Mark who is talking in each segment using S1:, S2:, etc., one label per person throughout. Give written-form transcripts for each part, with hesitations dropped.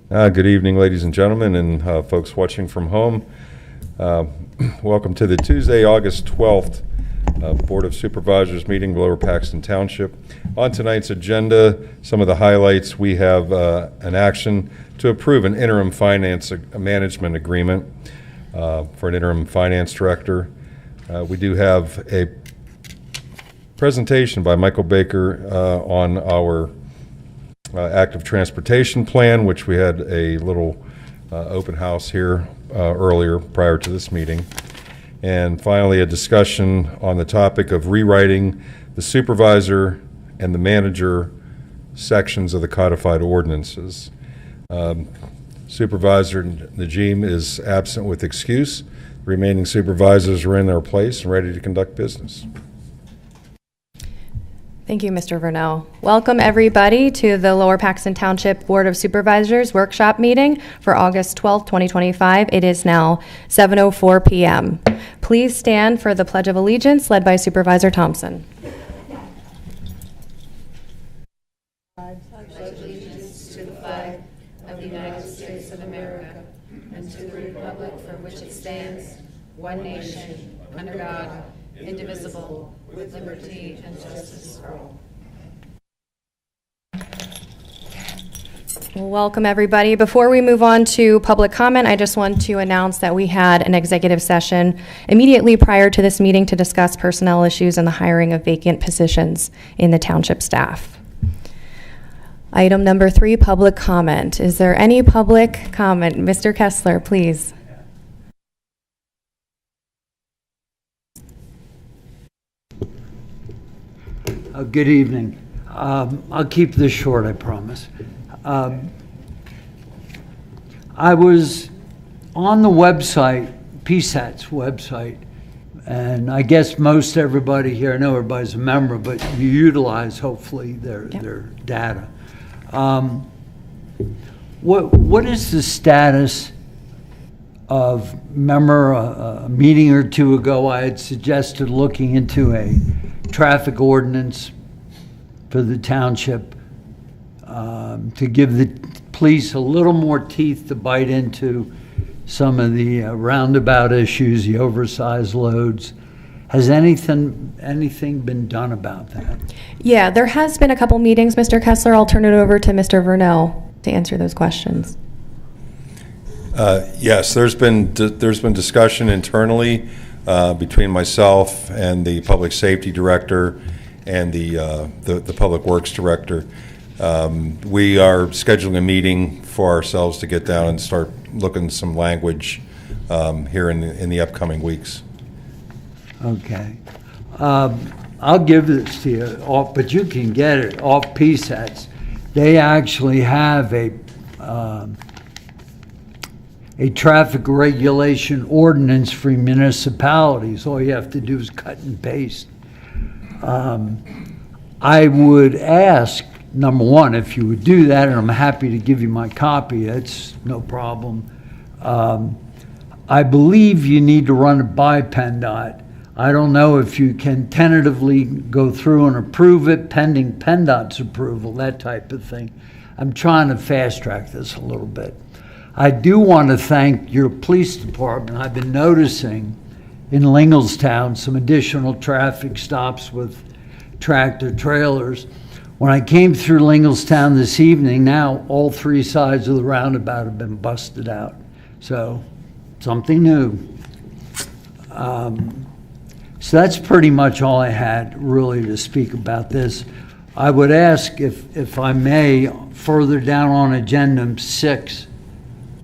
S1: Good evening, ladies and gentlemen, and folks watching from home. Welcome to the Tuesday, August 12th Board of Supervisors meeting, Lower Paxton Township. On tonight's agenda, some of the highlights: we have an action to approve an interim finance management agreement for an interim finance director. We do have a presentation by Michael Baker on our active transportation plan, which we had a little open house here earlier prior to this meeting. And finally, a discussion on the topic of rewriting the supervisor and the manager sections of the codified ordinances. Supervisor Najim is absent with excuse. The remaining supervisors are in their place and ready to conduct business.
S2: Thank you, Mr. Vernell. Welcome, everybody, to the Lower Paxton Township Board of Supervisors workshop meeting for August 12th, 2025. It is now 7:04 p.m. Please stand for the Pledge of Allegiance led by Supervisor Thompson.
S3: I pledge allegiance to the flag of the United States of America and to the republic for which it stands, one nation, under God, indivisible, with liberty and justice for all.
S2: Welcome, everybody. Before we move on to public comment, I just want to announce that we had an executive session immediately prior to this meeting to discuss personnel issues and the hiring of vacant positions in the township staff. Item number 3, public comment. Is there any public comment? Mr. Kessler, please.
S4: Good evening. I'll keep this short, I promise. I was on the website, PSAT's website, and I guess most everybody here, I know everybody's a member, but you utilize, hopefully, their data. What is the status of, remember a meeting or two ago I had suggested looking into a traffic ordinance for the township to give the police a little more teeth to bite into some of the roundabout issues, the oversized loads. Has anything been done about that?
S2: Yeah, there has been a couple meetings, Mr. Kessler. I'll turn it over to Mr. Vernell to answer those questions.
S1: Yes, there's been discussion internally between myself and the public safety director and the public works director. We are scheduling a meeting for ourselves to get down and start looking at some language here in the upcoming weeks.
S4: Okay. I'll give this to you off, but you can get it off PSATs. They actually have a traffic regulation ordinance for municipalities. All you have to do is cut and paste. I would ask, number one, if you would do that, and I'm happy to give you my copy, that's no problem. I believe you need to run it by PennDOT. I don't know if you can tentatively go through and approve it pending PennDOT's approval, that type of thing. I'm trying to fast track this a little bit. I do want to thank your police department. I've been noticing in Linglestown some additional traffic stops with tractor trailers. When I came through Linglestown this evening, now all 3 sides of the roundabout have been busted out. So something new. So that's pretty much all I had really to speak about this. I would ask if I may, further down on agenda 6,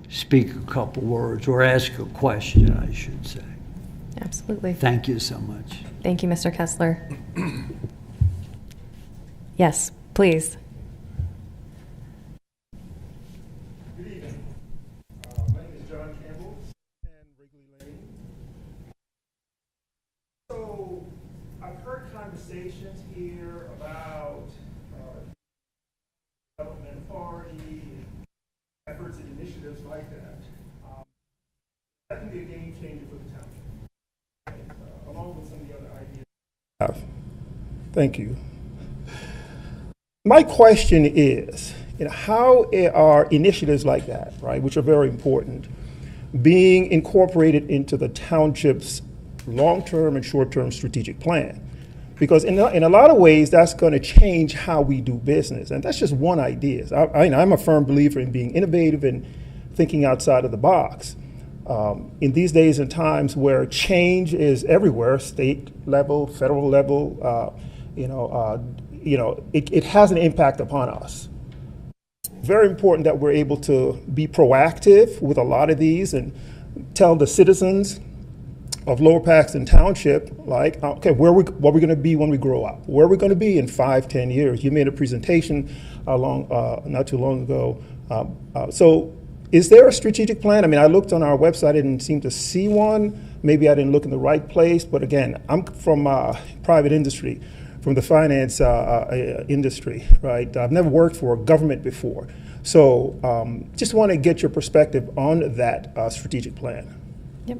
S4: speak a couple words or ask a question, I should say.
S2: Absolutely.
S4: Thank you so much.
S2: Thank you, Mr. Kessler. Yes, please.
S5: Good evening. My name is John Campbell, 10 Wrigley Lane. So I've heard conversations here about development authority, efforts and initiatives like that. That can be a game changer for the township, along with some of the other ideas. Thank you. My question is, how are initiatives like that, right, which are very important, being incorporated into the township's long-term and short-term strategic plan? Because in a lot of ways, that's going to change how we do business. And that's just one idea. I'm a firm believer in being innovative and thinking outside of the box. In these days and times where change is everywhere, state level, federal level, it has an impact upon us. Very important that we're able to be proactive with a lot of these and tell the citizens of Lower Paxton Township, like, okay, what we're going to be when we grow up, where we're going to be in 5-10 years. You made a presentation not too long ago. So is there a strategic plan? I mean, I looked on our website, I didn't seem to see one. Maybe I didn't look in the right place, but again, I'm from private industry, from the finance industry, right? I've never worked for a government before. So just want to get your perspective on that strategic plan.
S2: Yep.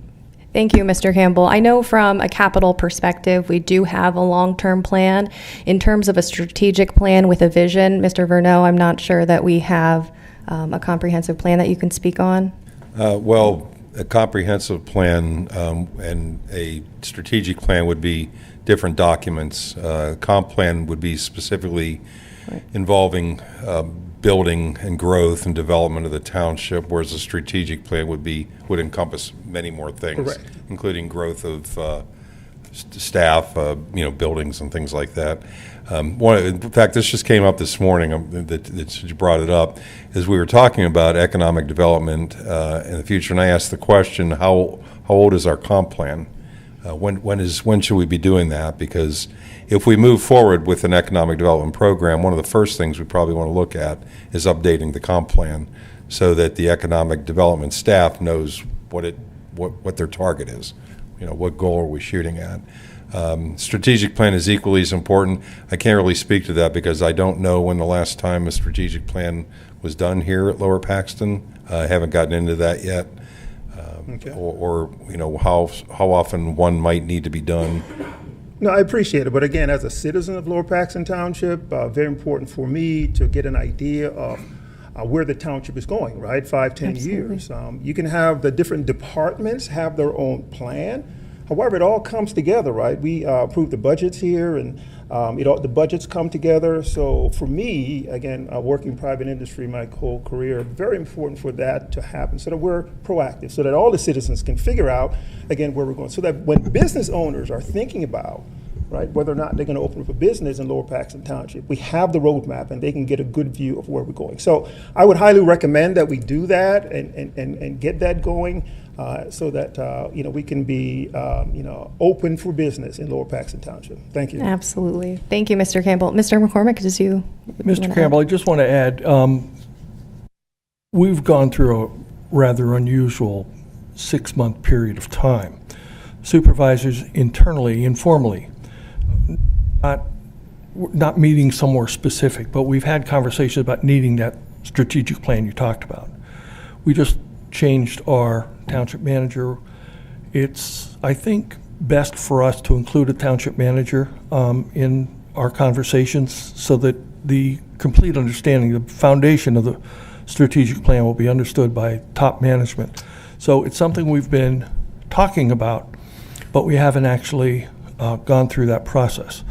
S2: Thank you, Mr. Campbell. I know from a capital perspective, we do have a long-term plan. In terms of a strategic plan with a vision, Mr. Verneau, I'm not sure that we have a comprehensive plan that you can speak on.
S1: Well, a comprehensive plan and a strategic plan would be different documents. Comp plan would be specifically involving building and growth and development of the township, whereas a strategic plan would encompass many more things,
S5: Correct.
S1: including growth of staff, buildings and things like that. In fact, this just came up this morning. That you brought it up, as we were talking about economic development in the future, and I asked the question: How old is our comp plan? When should we be doing that? Because if we move forward with an economic development program, one of the first things we probably want to look at is updating the comp plan so that the economic development staff knows what their target is. What goal are we shooting at? Strategic plan is equally as important. I can't really speak to that because I don't know when the last time a strategic plan was done here at Lower Paxton. I haven't gotten into that yet.
S5: Okay.
S1: Or how often one might need to be done.
S5: No, I appreciate it. But again, as a citizen of Lower Paxton Township, very important for me to get an idea of where the township is going, right? 5-10 years. You can have the different departments have their own plan. However, it all comes together, right? We approve the budgets here, and the budgets come together. So for me, again, working private industry my whole career, very important for that to happen so that we're proactive, so that all the citizens can figure out, again, where we're going. So that when business owners are thinking about, right, whether or not they're going to open up a business in Lower Paxton Township, we have the roadmap and they can get a good view of where we're going. So I would highly recommend that we do that and get that going. So that we can be open for business in Lower Paxton Township. Thank you.
S2: Absolutely. Thank you, Mr. Campbell. Mr. McCormick,
S6: Mr. Campbell, I just want to add, we've gone through a rather unusual 6-month period of time. Supervisors internally, informally, not meeting somewhere specific, but we've had conversations about needing that strategic plan you talked about. We just changed our township manager. It's, I think, best for us to include a township manager in our conversations so that the complete understanding, the foundation of the strategic plan will be understood by top management. So it's something we've been talking about, but we haven't actually gone through that process.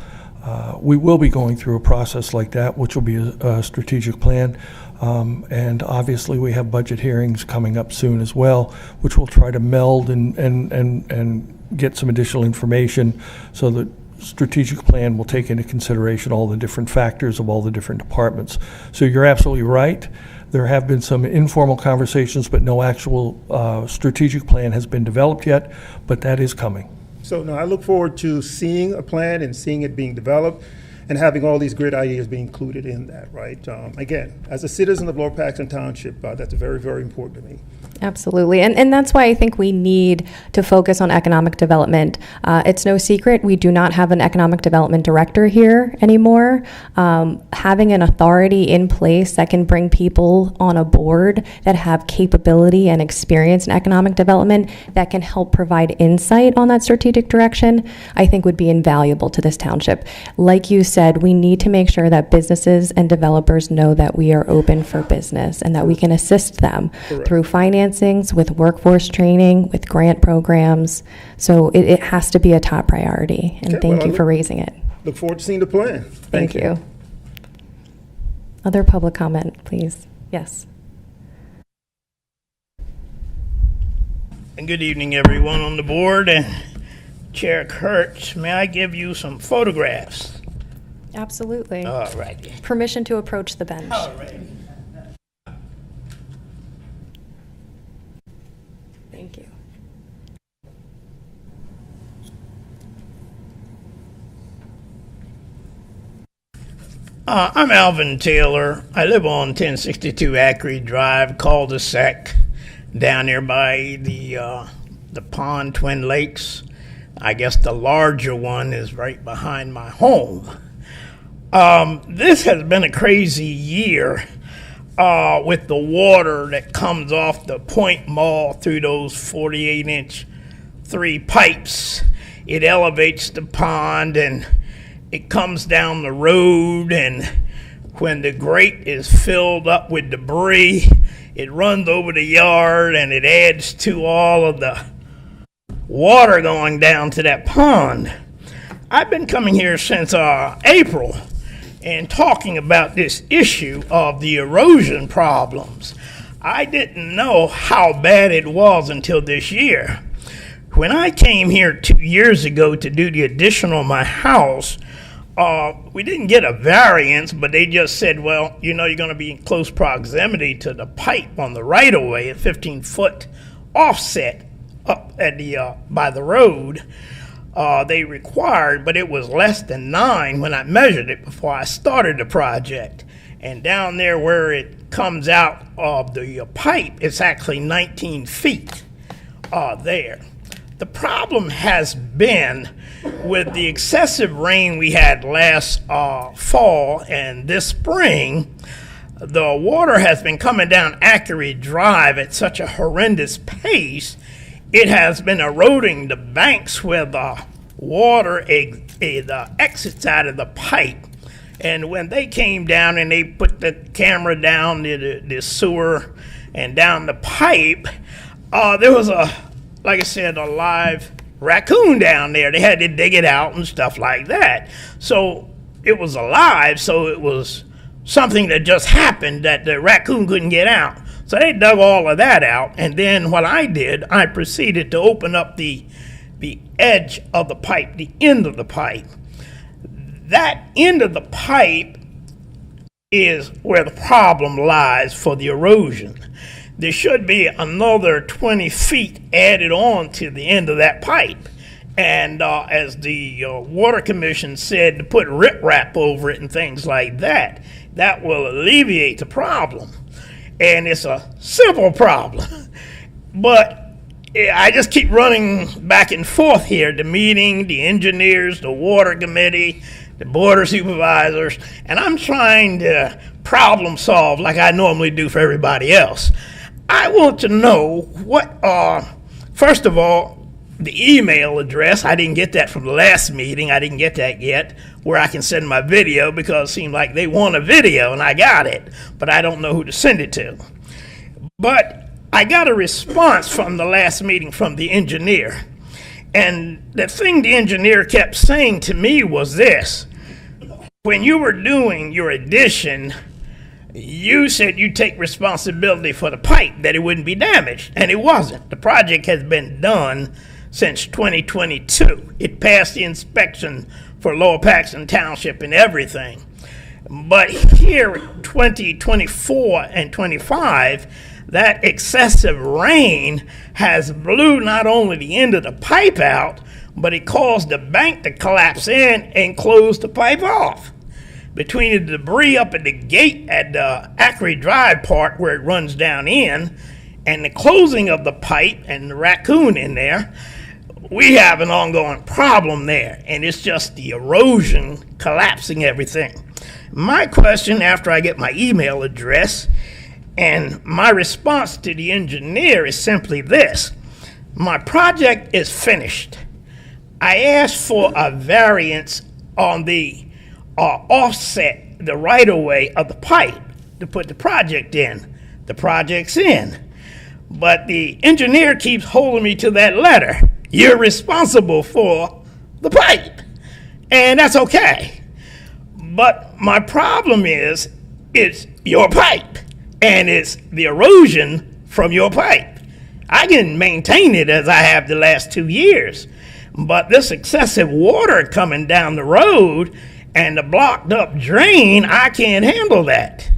S6: We will be going through a process like that, which will be a strategic plan. And obviously we have budget hearings coming up soon as well, which we'll try to meld and get some additional information so that strategic plan will take into consideration all the different factors of all the different departments. So you're absolutely right. There have been some informal conversations, but no actual strategic plan has been developed yet, but that is coming.
S5: So no, I look forward to seeing a plan and seeing it being developed and having all these great ideas being included in that, right? Again, as a citizen of Lower Paxton Township, that's very, very important to me.
S2: Absolutely. And that's why I think we need to focus on economic development. It's no secret we do not have an economic development director here anymore. Having an authority in place that can bring people on a board that have capability and experience in economic development that can help provide insight on that strategic direction, I think would be invaluable to this township. Like you said, Instead, we need to make sure that businesses and developers know that we are open for business and that we can assist them through financings, with workforce training, with grant programs. So it has to be a top priority, and
S5: Okay,
S2: thank
S5: well,
S2: you for raising it.
S5: Look forward to seeing the plan.
S2: Thank you. Other public comment, please. Yes.
S7: And good evening, everyone on the board. And Chair Kurtz, may I give you some photographs?
S2: Absolutely.
S7: All righty.
S2: Permission to approach the bench.
S7: All righty.
S2: Thank you.
S7: I'm Alvin Taylor. I live on 1062 Acre Drive, cul-de-sac, down there by the pond, Twin Lakes. I guess the larger one is right behind my home. This has been a crazy year with the water that comes off the Point Mall through those 48-inch 3 pipes. It elevates the pond and it comes down the road, and when the grate is filled up with debris, it runs over the yard and it adds to all of the water going down to that pond. I've been coming here since April and talking about this issue of the erosion problems. I didn't know how bad it was until this year. When I came here 2 years ago to do the addition on my house, we didn't get a variance, but they just said, well, you know, you're going to be in close proximity to the pipe on the right-of-way, a 15-foot offset up at the by the road. They required, but it was less than 9 when I measured it before I started the project. And down there where it comes out of the pipe, it's actually 19 feet there. The problem has been with the excessive rain we had last fall and this spring. The water has been coming down Acre Drive at such a horrendous pace, it has been eroding the banks where the water exits out of the pipe. And when they came down and they put the camera down the sewer and down the pipe, there was like I said, a live raccoon down there. They had to dig it out and stuff like that. So it was alive, so it was something that just happened that the raccoon couldn't get out. So they dug all of that out, and then what I did, I proceeded to open up the edge of the pipe, the end of the pipe. That end of the pipe is where the problem lies for the erosion. There should be another 20 feet added on to the end of that pipe. And as the Water Commission said, to put riprap over it and things like that, that will alleviate the problem. And it's a simple problem. But I just keep running back and forth here, the meeting, the engineers, the Water Committee, the Board of Supervisors, and I'm trying to problem solve like I normally do for everybody else. I want to know what, first of all, the email address. I didn't get that from the last meeting. I didn't get that yet, where I can send my video, because it seemed like they want a video, and I got it, but I don't know who to send it to. But I got a response from the last meeting from the engineer, and the thing the engineer kept saying to me was this: when you were doing your addition, you said you take responsibility for the pipe, that it wouldn't be damaged, and it wasn't. The project has been done since 2022. It passed the inspection for Lower Paxton Township and everything. But here, 2024 and 25, that excessive rain has blew not only the end of the pipe out, but it caused the bank to collapse in and close the pipe off. Between the debris up at the gate at the Acre Drive part where it runs down in, and the closing of the pipe and the raccoon in there, we have an ongoing problem there, and it's just the erosion collapsing everything. My question, after I get my email address, and my response to the engineer, is simply this: my project is finished. I asked for a variance on the offset the right-of-way of the pipe to put the project in. The project's in. But the engineer keeps holding me to that letter. You're responsible for the pipe. And that's okay. But my problem is, it's your pipe. And it's the erosion from your pipe. I can maintain it as I have the last 2 years. But this excessive water coming down the road and the blocked up drain, I can't handle that.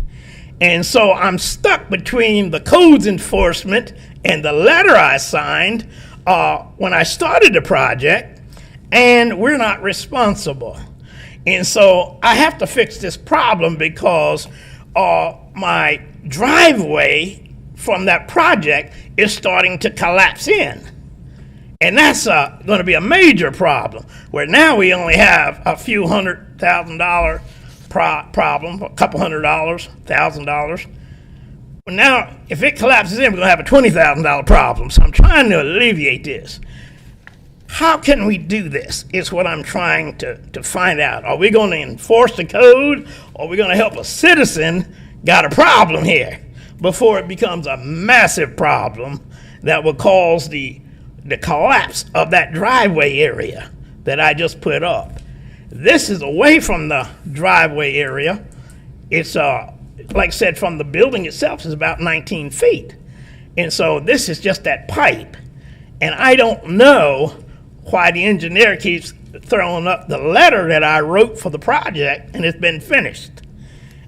S7: And so I'm stuck between the codes enforcement and the letter I signed when I started the project, and we're not responsible. And so I have to fix this problem because my driveway from that project is starting to collapse in. And that's going to be a major problem, where now we only have a few $100,000 problem, a couple $100, $1,000. Well, now, if it collapses in, we're going to have a $20,000 problem. So I'm trying to alleviate this. How can we do this? Is what I'm trying to find out. Are we going to enforce the code, or are we going to help a citizen got a problem here before it becomes a massive problem that will cause the collapse of that driveway area that I just put up? This is away from the driveway area. It's, like I said, from the building itself is about 19 feet. And so this is just that pipe. And I don't know why the engineer keeps throwing up the letter that I wrote for the project and it's been finished.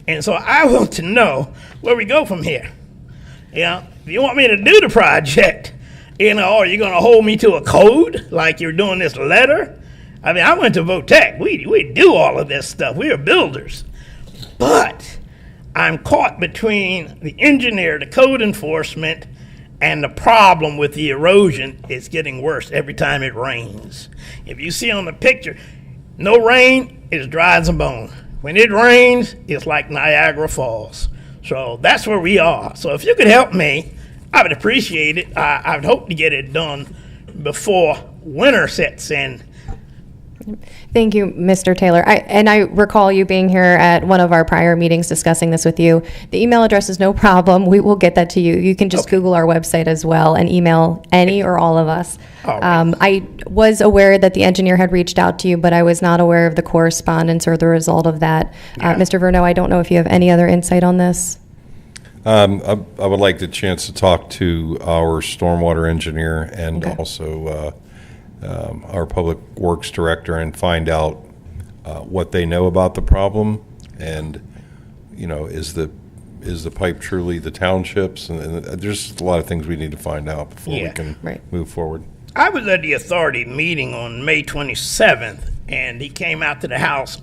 S7: And so I want to know where we go from here. You know, if you want me to do the project, you know, are you going to hold me to a code like you're doing this letter? I mean, I went to Votech. We do all of this stuff. We are builders. But I'm caught between the engineer, the code enforcement, and the problem with the erosion is getting worse every time it rains. If you see on the picture, no rain, it's dry as a bone. When it rains, it's like Niagara Falls. So that's where we are. So if you could help me, I would appreciate it. I would hope to get it done before winter sets in.
S2: Thank you, Mr. Taylor. I recall you being here at one of our prior meetings discussing this with you. The email address is no problem. We will get that to you. You can just Google our website as well and email any or all of us.
S7: Right.
S2: I was aware that the engineer had reached out to you, but I was not aware of the correspondence or the result of that. Mr. Verneau, I don't know if you have any other insight on this.
S1: I would like the chance to talk to our stormwater engineer and also our public works director and find out what they know about the problem, and you know, is the pipe truly the townships, and there's a lot of things we need to find out before we can move forward.
S7: I was at the authority meeting on May 27th, and he came out to the house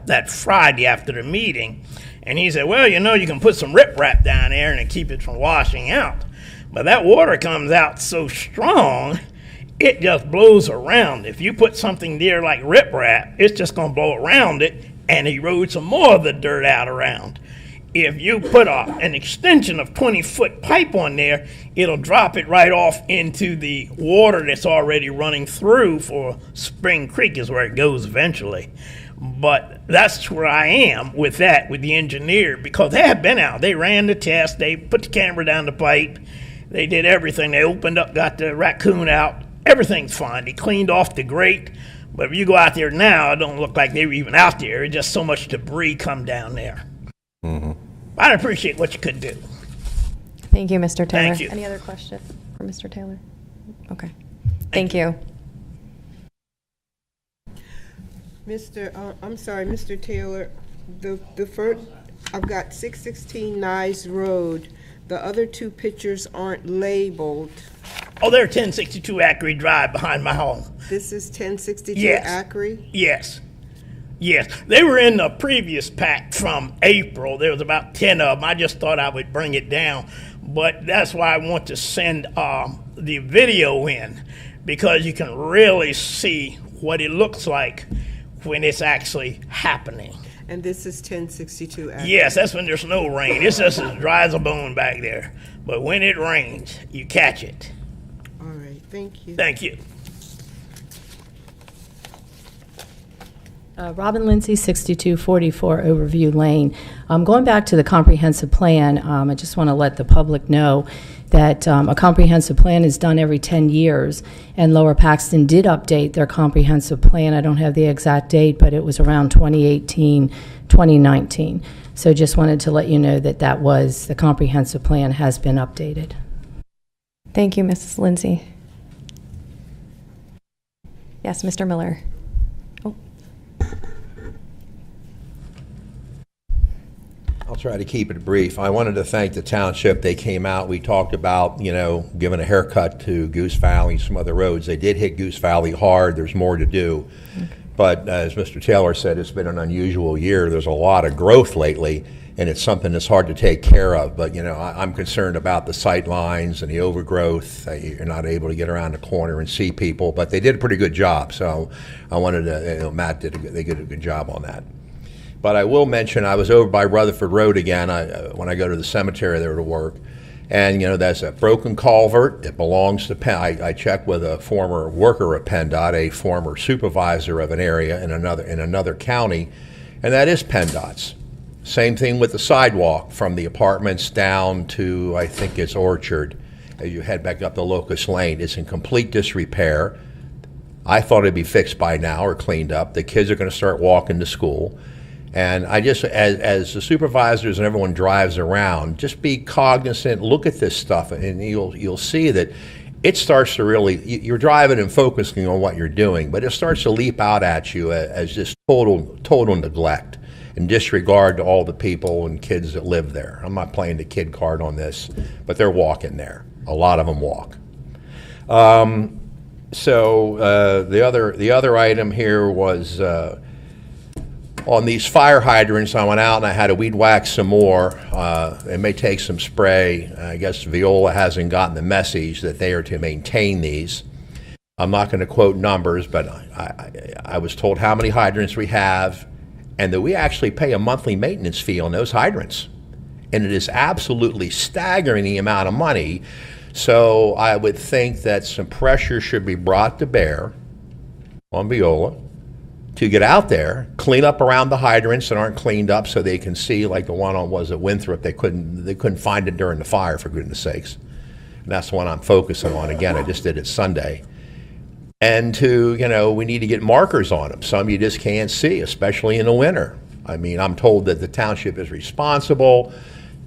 S7: that Friday after the meeting, and he said, well, you know, you can put some riprap down there and keep it from washing out, but that water comes out so strong it just blows around. If you put something there like riprap, it's just going to blow around it and erode some more of the dirt out around. If you put an extension of 20-foot pipe on there, it'll drop it right off into the water that's already running through for Spring Creek is where it goes eventually. But that's where I am with that, with the engineer, because they have been out. They ran the test. They put the camera down the pipe. They did everything. They opened up, got the raccoon out. Everything's fine. They cleaned off the grate. But if you go out there now, it don't look like they were even out there. It's just so much debris come down there. Mm-hmm. I'd appreciate what you could do.
S2: Thank you, Mr. Taylor.
S7: Thank you.
S2: Any other questions for Mr. Taylor? Okay. Thank you.
S8: Mr. Taylor, the first, I've got 616 Nyes Road. The other two pictures aren't labeled.
S7: Oh, they're 1062 Ackery Drive behind my home.
S8: This is 1062
S7: Yes.
S8: Ackery?
S7: Yes. Yes. They were in the previous pack from April. There was about 10 of them. I just thought I would bring it down. But that's why I want to send the video in, because you can really see what it looks like when it's actually happening.
S8: And this is 1062 Ackery?
S7: Yes, that's when there's no rain. It's just as dry as a bone back there. But when it rains, you catch it.
S8: All right, thank you.
S7: Thank you.
S9: Robin Lindsay, 6244 Overview Lane. Going back to the comprehensive plan, I just want to let the public know that a comprehensive plan is done every 10 years, and Lower Paxton did update their comprehensive plan. I don't have the exact date, but it was around 2018, 2019. So just wanted to let you know that the comprehensive plan has been updated.
S2: Thank you, Mrs. Lindsay. Yes, Mr. Miller. Oh.
S10: I'll try to keep it brief. I wanted to thank the township. They came out, we talked about, giving a haircut to Goose Valley, some other roads. They did hit Goose Valley hard. There's more to do. Okay. But as Mr. Taylor said, it's been an unusual year. There's a lot of growth lately, and it's something that's hard to take care of. But, I'm concerned about the sight lines and the overgrowth. You're not able to get around the corner and see people, but they did a pretty good job. So I wanted to, Matt did a good job on that. But I will mention, I was over by Rutherford Road again when I go to the cemetery there to work. And, there's a broken culvert. It belongs to I checked with a former worker at PennDOT, a former supervisor of an area in another county, and that is PennDOT's. Same thing with the sidewalk from the apartments down to, I think it's Orchard, as you head back up the Locust Lane. It's in complete disrepair. I thought it'd be fixed by now or cleaned up. The kids are going to start walking to school. And I just, as the supervisors and everyone drives around, just be cognizant, look at this stuff, and you'll see that it starts to really, you're driving and focusing on what you're doing, but it starts to leap out at you as just total neglect and disregard to all the people and kids that live there. I'm not playing the kid card on this, but they're walking there. A lot of them walk. So the other item here was on these fire hydrants. I went out and I had to weed whack some more. It may take some spray. I guess Viola hasn't gotten the message that they are to maintain these. I'm not going to quote numbers, but I was told how many hydrants we have and that we actually pay a monthly maintenance fee on those hydrants. And it is absolutely staggering the amount of money. So I would think that some pressure should be brought to bear on Viola to get out there, clean up around the hydrants that aren't cleaned up so they can see, like the one was at Winthrop. They couldn't find it during the fire, for goodness sakes. And that's the one I'm focusing on. Again, I just did it Sunday. And we need to get markers on them. Some you just can't see, especially in the winter. I mean, I'm told that the township is responsible,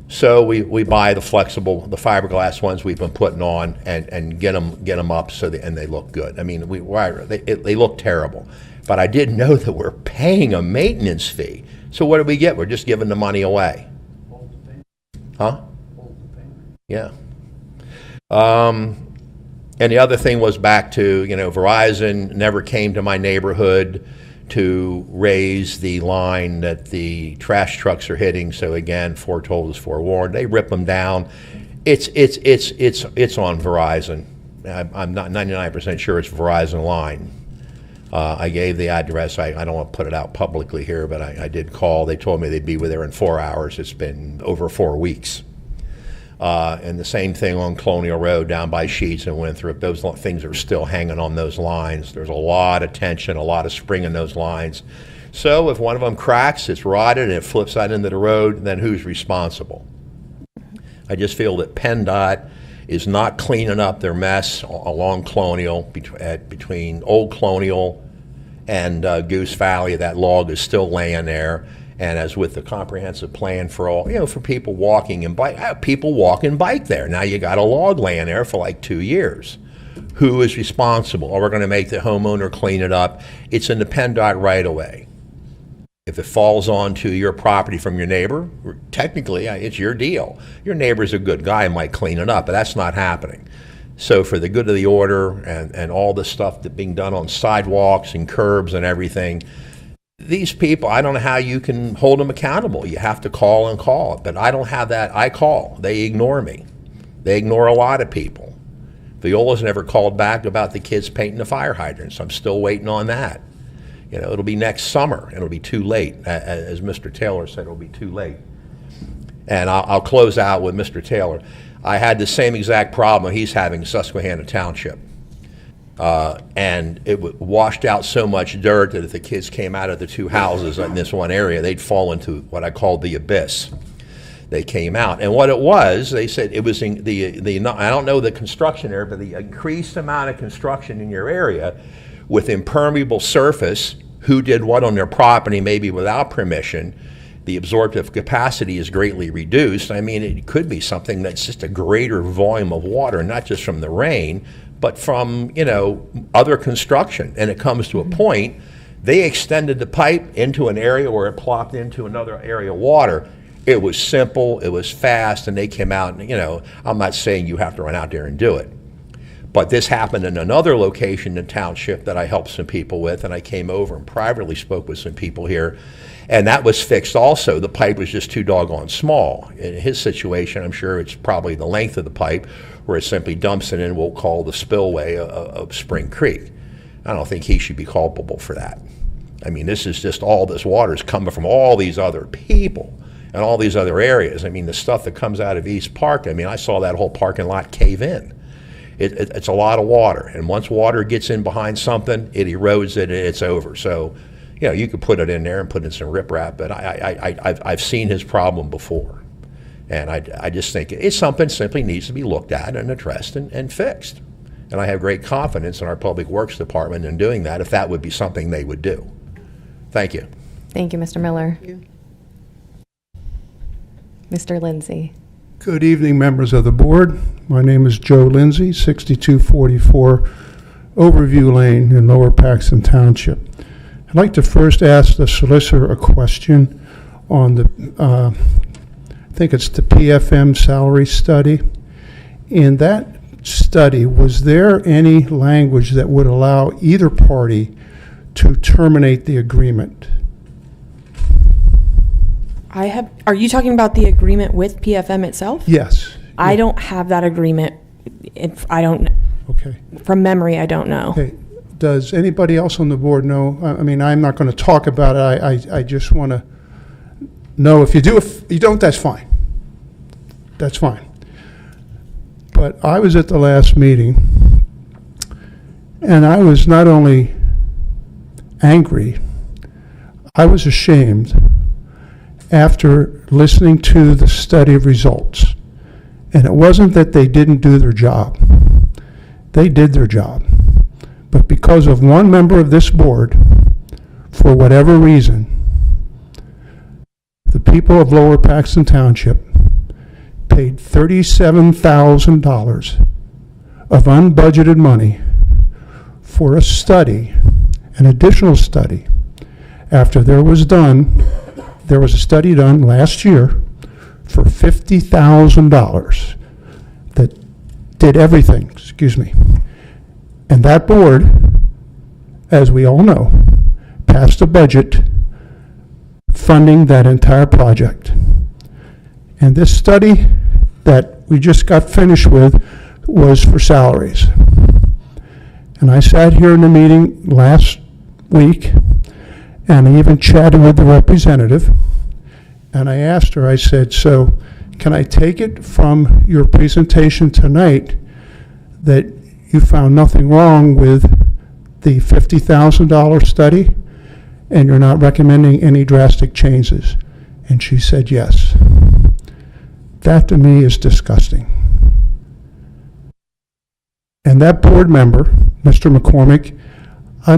S10: so we buy the fiberglass ones we've been putting on and get them up and they look good. I mean, they look terrible. But I did know that we're paying a maintenance fee. So what do we get? We're just giving the money away. Huh? Yeah. And the other thing was back to, Verizon never came to my neighborhood to raise the line that the trash trucks are hitting. So again, foretold is forewarned. They rip them down. It's on Verizon. I'm not 99% sure it's Verizon line. I gave the address. I don't want to put it out publicly here, but I did call. They told me they'd be there in 4 hours. It's been over 4 weeks. And the same thing on Colonial Road down by Sheets and Winthrop. Those things are still hanging on those lines. There's a lot of tension, a lot of spring in those lines. So if one of them cracks, it's rotted, and it flips out into the road, then who's responsible? I just feel that PennDOT is not cleaning up their mess along Colonial, between Old Colonial and Goose Valley. That log is still laying there. And as with the comprehensive plan for all, for people walking and bike, people walk and bike there. Now you got a log laying there for like 2 years. Who is responsible? Or we're going to make the homeowner clean it up. It's in the PennDOT right away. If it falls onto your property from your neighbor, technically it's your deal. Your neighbor's a good guy and might clean it up, but that's not happening. So for the good of the order and all the stuff that's being done on sidewalks and curbs and everything, these people, I don't know how you can hold them accountable. You have to call and call. But I don't have that. I call. They ignore me. They ignore a lot of people. Viola's never called back about the kids painting the fire hydrants. I'm still waiting on that. It'll be next summer. It'll be too late. As Mr. Taylor said, it'll be too late. And I'll close out with Mr. Taylor. I had the same exact problem he's having in Susquehanna Township. And it washed out so much dirt that if the kids came out of the two houses in this one area, they'd fall into what I call the abyss. They came out, and what it was, they said it was in I don't know the construction area, but the increased amount of construction in your area with impermeable surface, who did what on their property, maybe without permission, the absorptive capacity is greatly reduced. I mean, it could be something that's just a greater volume of water, not just from the rain, but from, other construction. And it comes to a point, they extended the pipe into an area where it plopped into another area of water. It was simple, it was fast, and they came out, and, I'm not saying you have to run out there and do it. But this happened in another location in the township that I helped some people with, and I came over and privately spoke with some people here, and that was fixed also. The pipe was just too doggone small. In his situation, I'm sure it's probably the length of the pipe, where it simply dumps it in what we'll call the spillway of Spring Creek. I don't think he should be culpable for that. I mean, this is just all this water is coming from all these other people and all these other areas. I mean, the stuff that comes out of East Park, I mean, I saw that whole parking lot cave in. It's a lot of water, and once water gets in behind something, it erodes it, and it's over. So, you could put it in there and put in some riprap, but I've seen his problem before, and I just think it's something simply needs to be looked at and addressed and fixed. And I have great confidence in our Public Works Department in doing that, if that would be something they would do. Thank you.
S2: Thank you, Mr. Miller.
S8: Thank you.
S2: Mr. Lindsay.
S11: Good evening, members of the board. My name is Joe Lindsay, 6244 Overview Lane in Lower Paxton Township. I'd like to first ask the solicitor a question on the, I think it's the PFM salary study. In that study, was there any language that would allow either party to terminate the agreement?
S12: Are you talking about the agreement with PFM itself?
S11: Yes.
S12: I don't have that agreement. I don't,
S11: Okay.
S12: from memory, I don't know.
S11: Okay. Does anybody else on the board know? I mean, I'm not going to talk about it. I just want to know if you do. If you don't, that's fine. That's fine. But I was at the last meeting, and I was not only angry, I was ashamed after listening to the study of results. And it wasn't that they didn't do their job. They did their job. But because of one member of this board, for whatever reason, the people of Lower Paxton Township paid $37,000 of unbudgeted money for a study, an additional study, after there was a study done last year for $50,000 that did everything, and that board, as we all know, passed a budget funding that entire project. And this study that we just got finished with was for salaries. And I sat here in the meeting last week, and I even chatted with the representative, and I asked her, I said, so can I take it from your presentation tonight that you found nothing wrong with the $50,000 study and you're not recommending any drastic changes? And she said yes. That to me is disgusting. And that board member, Mr. McCormick, I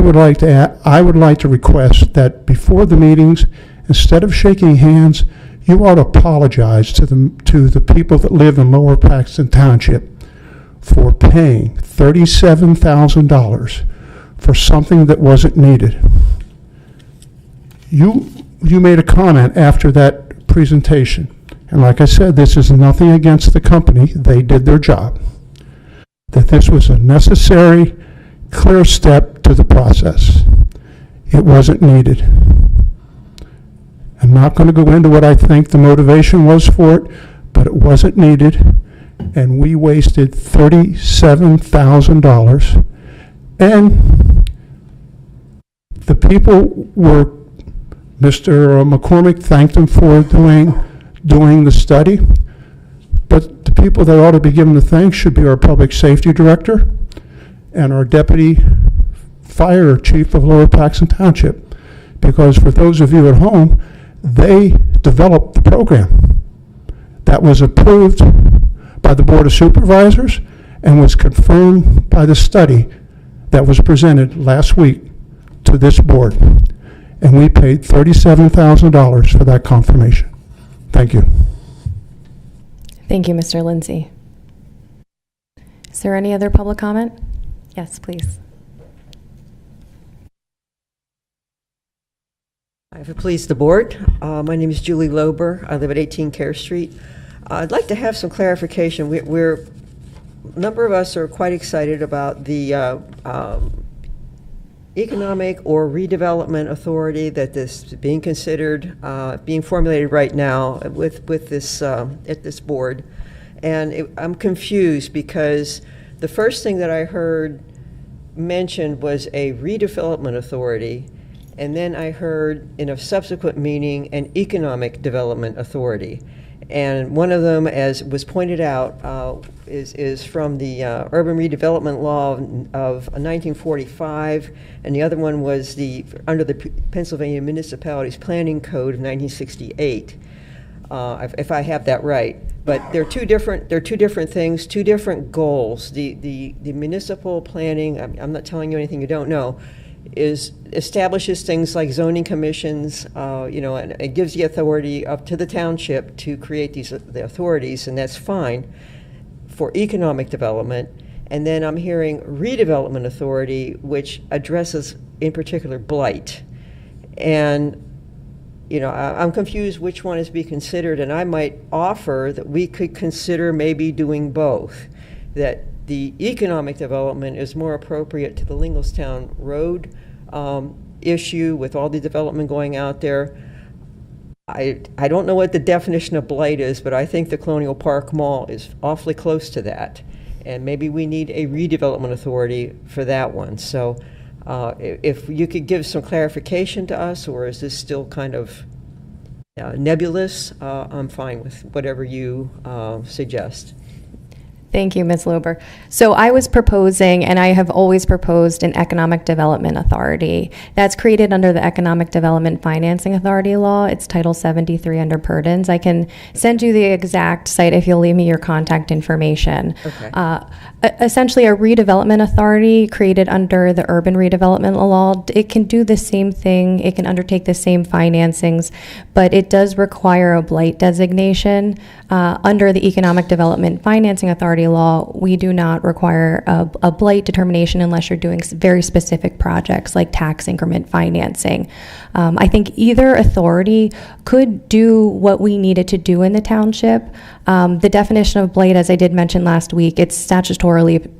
S11: would like to request that before the meetings, instead of shaking hands, you ought to apologize to the people that live in Lower Paxton Township for paying $37,000 for something that wasn't needed. You made a comment after that presentation, and like I said, this is nothing against the company. They did their job. That this was a necessary, clear step to the process. It wasn't needed. I'm not going to go into what I think the motivation was for it, but it wasn't needed, and we wasted $37,000. And the people were, Mr. McCormick thanked them for doing the study, but the people that ought to be given the thanks should be our public safety director and our deputy fire chief of Lower Paxton Township, because for those of you at home, they developed the program that was approved by the Board of Supervisors and was confirmed by the study that was presented last week to this board. And we paid $37,000 for that confirmation. Thank you.
S2: Thank you, Mr. Lindsay. Is there any other public comment? Yes, please.
S13: If it please the board, my name is Julie Lober. I live at 18 Care Street. I'd like to have some clarification. A number of us are quite excited about the economic or redevelopment authority that is being considered, being formulated right now with this at this board. And I'm confused because the first thing that I heard mentioned was a redevelopment authority, and then I heard in a subsequent meeting an economic development authority. And one of them, as was pointed out, is from the Urban Redevelopment Law of 1945, and the other one was under the Pennsylvania Municipalities Planning Code of 1968, if I have that right. But they're two different things, two different goals. The municipal planning, I'm not telling you anything you don't know, establishes things like zoning commissions, and it gives the authority up to the township to create the authorities, and that's fine for economic development. And then I'm hearing redevelopment authority, which addresses in particular blight. And I'm confused which one is to be considered, and I might offer that we could consider maybe doing both. That the economic development is more appropriate to the Linglestown Road issue with all the development going out there. I don't know what the definition of blight is, but I think the Colonial Park Mall is awfully close to that. And maybe we need a redevelopment authority for that one. So if you could give some clarification to us, or is this still kind of nebulous, I'm fine with whatever you suggest.
S2: Thank you, Ms. Lober. So I was proposing, and I have always proposed, an economic development authority that's created under the Economic Development Financing Authority law. It's Title 73 under Purdon's. I can send you the exact site if you'll leave me your contact information.
S13: Okay.
S2: Essentially, a redevelopment authority created under the Urban Redevelopment Law, it can do the same thing. It can undertake the same financings, but it does require a blight designation. Under the Economic Development Financing Authority law, we do not require a blight determination unless you're doing very specific projects like tax increment financing. I think either authority could do what we needed to do in the township. The definition of blight, as I did mention last week, it's statutorily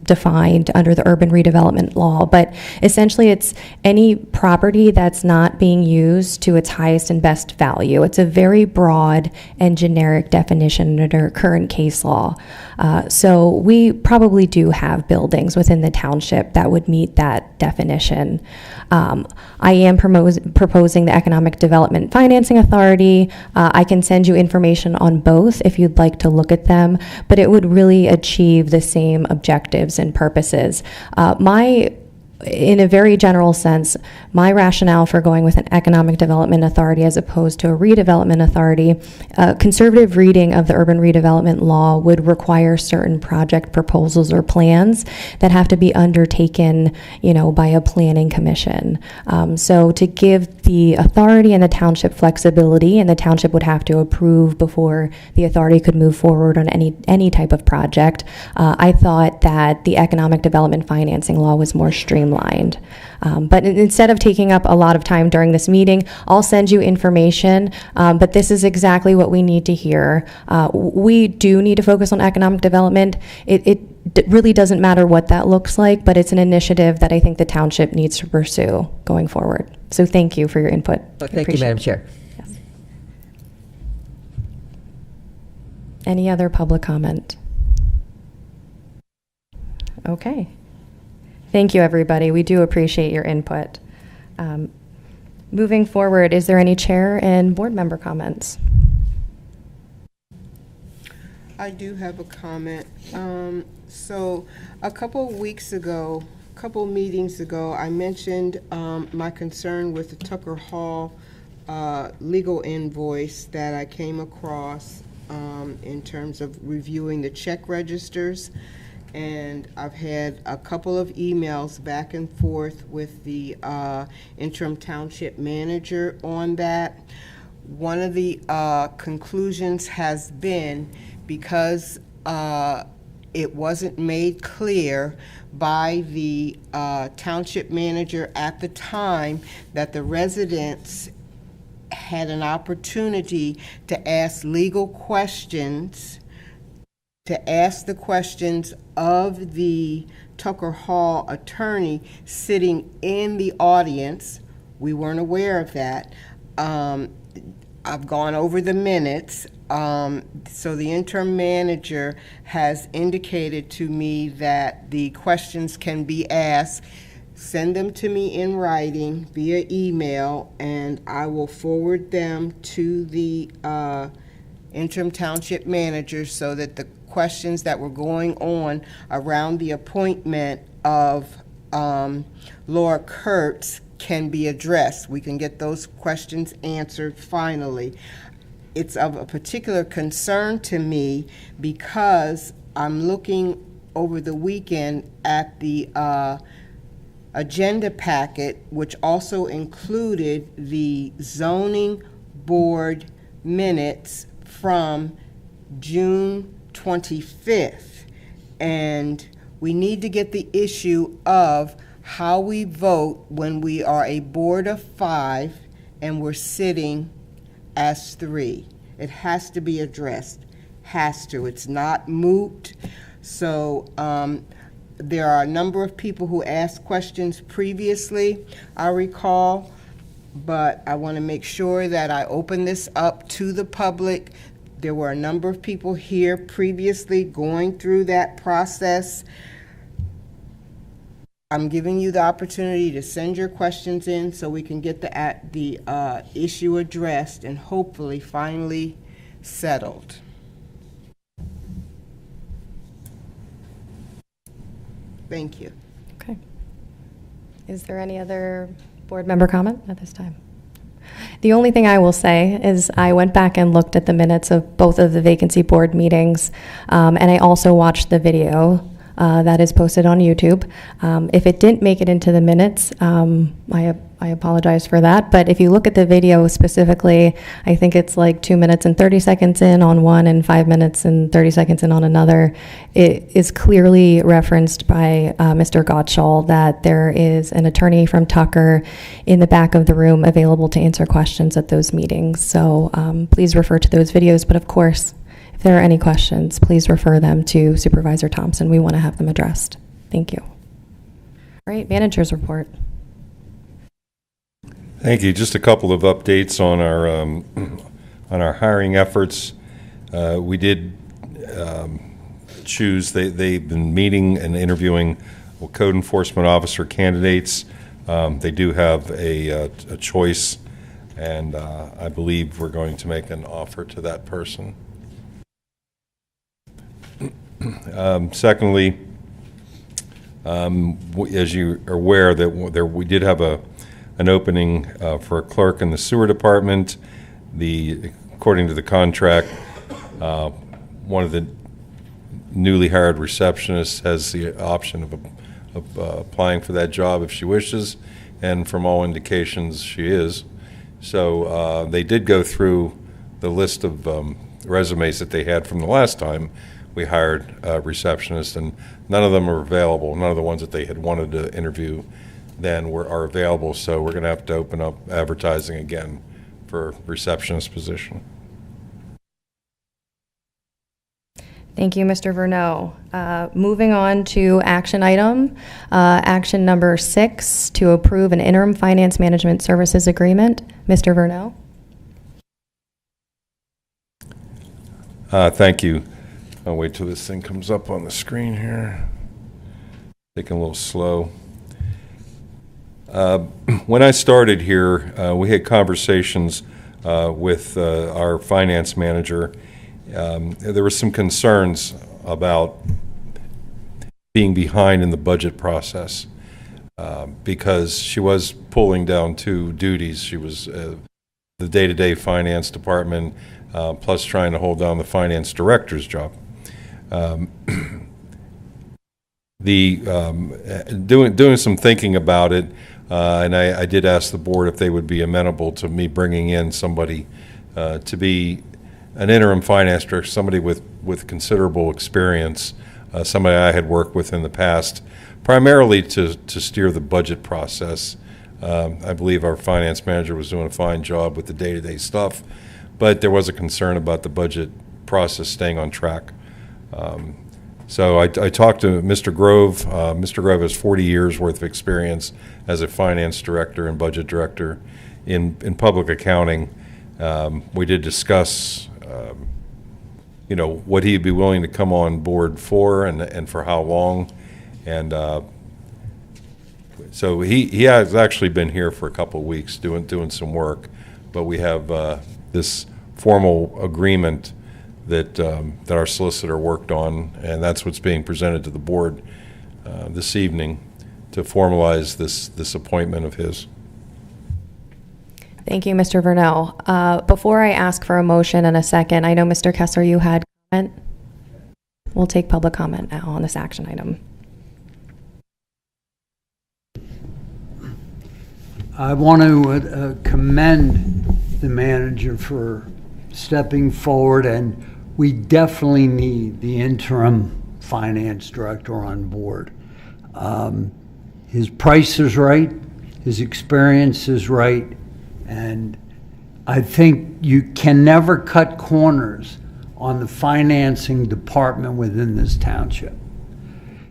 S2: defined under the Urban Redevelopment Law, but essentially it's any property that's not being used to its highest and best value. It's a very broad and generic definition under current case law. So we probably do have buildings within the township that would meet that definition. I am proposing the Economic Development Financing Authority. I can send you information on both if you'd like to look at them, but it would really achieve the same objectives and purposes. In a very general sense, my rationale for going with an economic development authority as opposed to a redevelopment authority, conservative reading of the urban redevelopment law would require certain project proposals or plans that have to be undertaken, by a planning commission. So to give the authority and the township flexibility, and the township would have to approve before the authority could move forward on any type of project, I thought that the economic development financing law was more streamlined. But instead of taking up a lot of time during this meeting, I'll send you information, but this is exactly what we need to hear. We do need to focus on economic development. It really doesn't matter what that looks like, but it's an initiative that I think the township needs to pursue going forward. So thank you for your input.
S13: Thank you, Madam Chair.
S2: Yes. Any other public comment? Okay. Thank you, everybody. We do appreciate your input. Moving forward, is there any chair and board member comments?
S8: I do have a comment. So a couple of weeks ago, couple meetings ago, I mentioned my concern with the Tucker Hall legal invoice that I came across in terms of reviewing the check registers. And I've had a couple of emails back and forth with the interim township manager on that. One of the conclusions has been, because it wasn't made clear by the township manager at the time that the residents had an opportunity to ask legal questions, to ask the questions of the Tucker Hall attorney sitting in the audience. We weren't aware of that. I've gone over the minutes. So the interim manager has indicated to me that the questions can be asked. Send them to me in writing via email, and I will forward them to the interim township manager so that the questions that were going on around the appointment of Laura Kurtz can be addressed. We can get those questions answered finally. It's of a particular concern to me because I'm looking over the weekend at the agenda packet, which also included the zoning board minutes from June 25th. And we need to get the issue of how we vote when we are a board of 5 and we're sitting as 3. It has to be addressed. Has to. It's not moot. So there are a number of people who asked questions previously, I recall, but I want to make sure that I open this up to the public. There were a number of people here previously going through that process. I'm giving you the opportunity to send your questions in so we can get the issue addressed and hopefully finally settled. Thank you.
S2: Okay. Is there any other board member comment at this time? The only thing I will say is I went back and looked at the minutes of both of the vacancy board meetings, and I also watched the video that is posted on YouTube. If it didn't make it into the minutes, I apologize for that. But if you look at the video specifically, I think it's like 2 minutes and 30 seconds in on one and 5 minutes and 30 seconds in on another. It is clearly referenced by Mr. Gottschall that there is an attorney from Tucker in the back of the room available to answer questions at those meetings. So please refer to those videos. But of course, if there are any questions, please refer them to Supervisor Thompson. We want to have them addressed. Thank you. All right, manager's report.
S1: Thank you. Just a couple of updates on our hiring efforts. We did choose. They've been meeting and interviewing code enforcement officer candidates. They do have a choice, and I believe we're going to make an offer to that person. Secondly, as you are aware, that we did have an opening for a clerk in the sewer department. According to the contract, one of the newly hired receptionists has the option of applying for that job if she wishes, and from all indications she is. So they did go through the list of resumes that they had from the last time we hired a receptionist, and none of them are available. None of the ones that they had wanted to interview then are available, so we're going to have to open up advertising again for a receptionist position.
S2: Thank you, Mr. Verneau. Moving on to action item, action number 6, to approve an interim finance management services agreement. Mr. Verneau.
S1: Thank you. I'll wait till this thing comes up on the screen here. Taking a little slow. When I started here, we had conversations with our finance manager. There were some concerns about being behind in the budget process. because she was pulling down two duties. She was the day-to-day finance department, plus trying to hold down the finance director's job. Doing some thinking about it, and I did ask the board if they would be amenable to me bringing in somebody to be an interim finance director, somebody with considerable experience, somebody I had worked with in the past, primarily to steer the budget process. I believe our finance manager was doing a fine job with the day-to-day stuff, but there was a concern about the budget process staying on track. So I talked to Mr. Grove. Mr. Grove has 40 years worth of experience as a finance director and budget director in public accounting. We did discuss, what he'd be willing to come on board for and for how long. And so he has actually been here for a couple of weeks doing some work, but we have this formal agreement that our solicitor worked on, and that's what's being presented to the board this evening to formalize this appointment of his.
S2: Thank you, Mr. Vernell. Before I ask for a motion and a second, I know Mr. Kessler, you had comment. We'll take public comment now on this action item.
S4: I want to commend the manager for stepping forward, and we definitely need the interim finance director on board. His price is right, his experience is right, and I think you can never cut corners on the financing department within this township.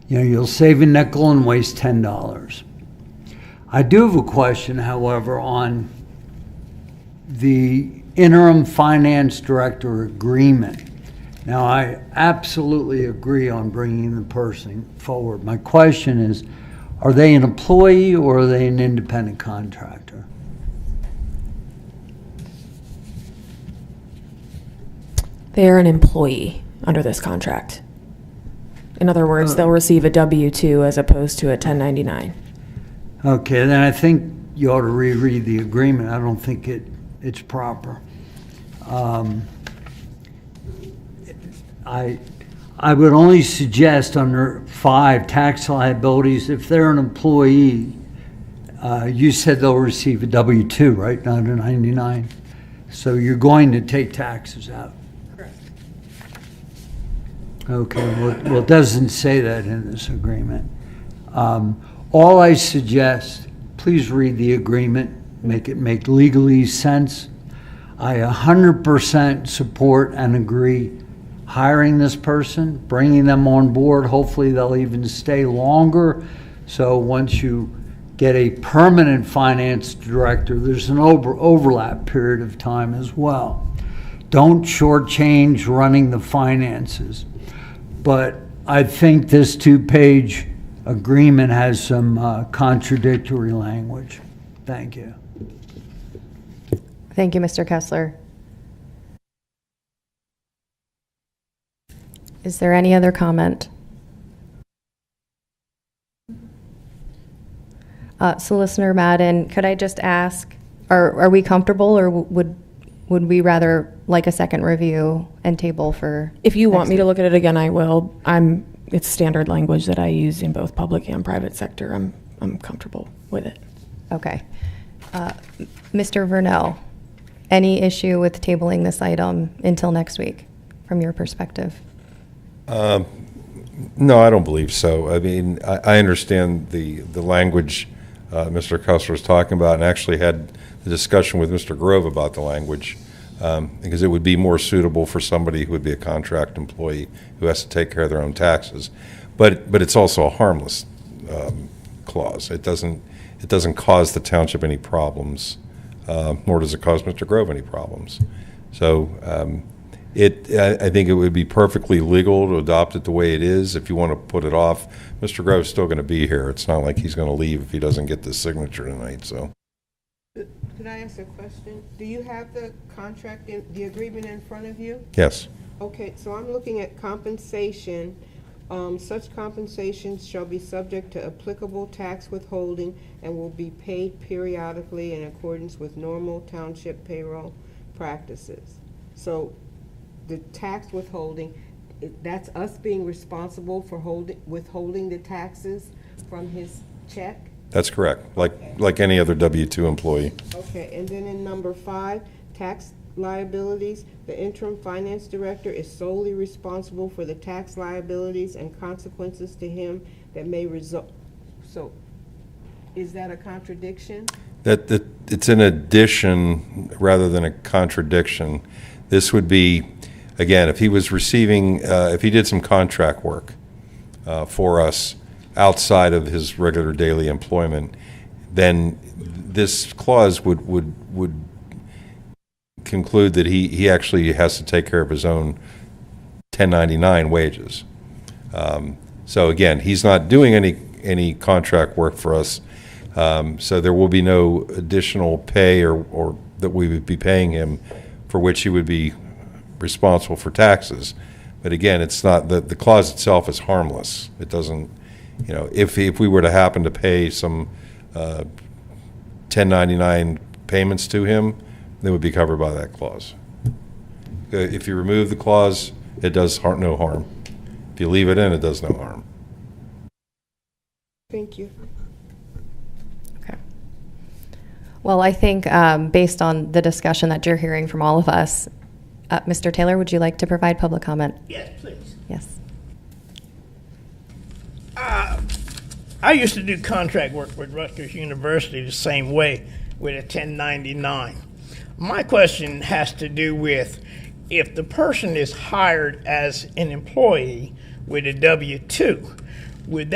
S4: You'll save a nickel and waste $10. I do have a question, however, on the interim finance director agreement. Now, I absolutely agree on bringing the person forward. My question is, are they an employee or are they an independent contractor?
S12: They are an employee under this contract. In other words, they'll receive a W-2 as opposed to a 1099.
S4: Okay, then I think you ought to reread the agreement. I don't think it's proper. I would only suggest under 5 tax liabilities, if they're an employee, you said they'll receive a W-2, right, not a 99? So you're going to take taxes out.
S12: Correct.
S4: Okay, well, it doesn't say that in this agreement. All I suggest, please read the agreement, make it make legally sense. I 100% support and agree hiring this person, bringing them on board. Hopefully they'll even stay longer. So once you get a permanent finance director, there's an overlap period of time as well. Don't shortchange running the finances. But I think this 2-page agreement has some contradictory language. Thank you.
S2: Thank you, Mr. Kessler. Is there any other comment? Solicitor Madden, could I just ask, are we comfortable, or would we rather like a second review and table for?
S12: If you want me to look at it again, I will. It's standard language that I use in both public and private sector. I'm comfortable with it.
S2: Okay. Mr. Vernell, any issue with tabling this item until next week, from your perspective?
S1: No, I don't believe so. I mean, I understand the language Mr. Kessler was talking about, and actually had the discussion with Mr. Grove about the language, because it would be more suitable for somebody who would be a contract employee who has to take care of their own taxes. But it's also a harmless clause. It doesn't cause the township any problems, nor does it cause Mr. Grove any problems. So I think it would be perfectly legal to adopt it the way it is. If you want to put it off, Mr. Grove's still going to be here. It's not like he's going to leave if he doesn't get this signature tonight. So,
S8: Could I ask a question? Do you have the contract, the agreement in front of you?
S1: yes.
S8: Okay, so I'm looking at compensation Such compensations shall be subject to applicable tax withholding and will be paid periodically in accordance with normal township payroll practices. So the tax withholding, that's us being responsible for withholding the taxes from his check?
S1: That's correct, like any other W-2 employee.
S8: Okay, and then in number 5, tax liabilities, the interim finance director is solely responsible for the tax liabilities and consequences to him that may result. So, is that a contradiction?
S1: That it's an addition rather than a contradiction. This would be, again, if he was receiving, if he did some contract work for us outside of his regular daily employment, then this clause would conclude that he actually has to take care of his own 1099 wages. So again, he's not doing any contract work for us, so there will be no additional pay or that we would be paying him for which he would be responsible for taxes. But again, it's not, the clause itself is harmless. It doesn't, if we were to happen to pay some 1099 payments to him, they would be covered by that clause. If you remove the clause, it does no harm. If you leave it in, it does no harm.
S8: Thank you.
S2: Okay. Well, I think based on the discussion that you're hearing from all of us, Mr. Taylor, would you like to provide public comment?
S7: Yes, please.
S2: Yes.
S7: I used to do contract work with Rutgers University the same way with a 1099. My question has to do with if the person is hired as an employee with a W-2, would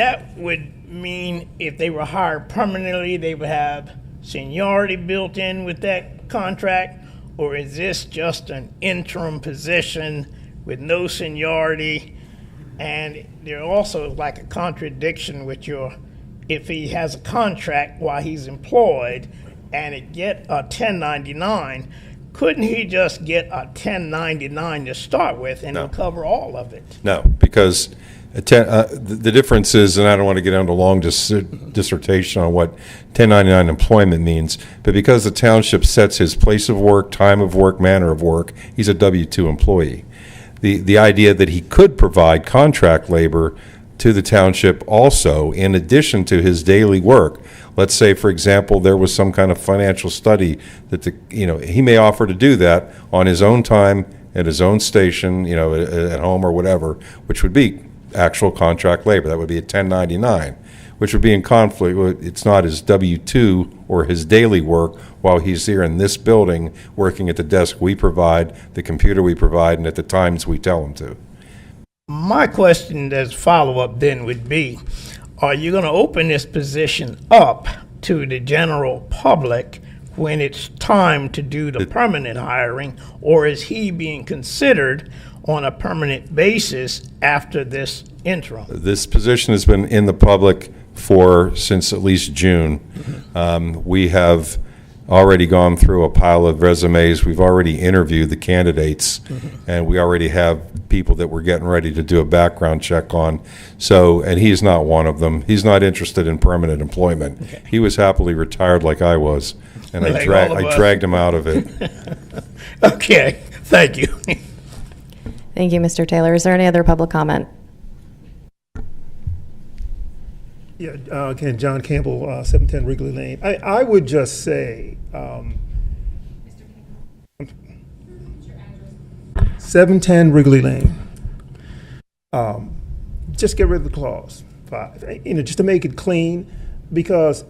S7: mean if they were hired permanently, they would have seniority built in with that contract, or is this just an interim position with no seniority? And there also like a contradiction with if he has a contract while he's employed and it get a 1099, couldn't he just get a 1099 to start with and it'll cover all of it?
S1: No, because the difference is, and I don't want to get into a long dissertation on what 1099 employment means, but because the township sets his place of work, time of work, manner of work, he's a W-2 employee. The idea that he could provide contract labor to the township also in addition to his daily work. Let's say, for example, there was some kind of financial study that he may offer to do that on his own time at his own station, at home or whatever, which would be actual contract labor. That would be a 1099, which would be in conflict. It's not his W-2 or his daily work while he's here in this building working at the desk we provide, the computer we provide, and at the times we tell him to.
S7: My question as follow-up then would be, are you going to open this position up to the general public when it's time to do the permanent hiring, or is he being considered on a permanent basis after this interim?
S1: This position has been in the public since at least June. We have already gone through a pile of resumes. We've already interviewed the candidates, and we already have people that we're getting ready to do a background check on. So, and he's not one of them. He's not interested in permanent employment. Okay. He was happily retired like I was, and I dragged him out of it.
S7: Okay, thank you.
S2: Thank you, Mr. Taylor. Is there any other public comment?
S5: Yeah, again, John Campbell, 710 Wrigley Lane. I would just say, 710 Wrigley Lane. Just get rid of the clause 5, just to make it clean, because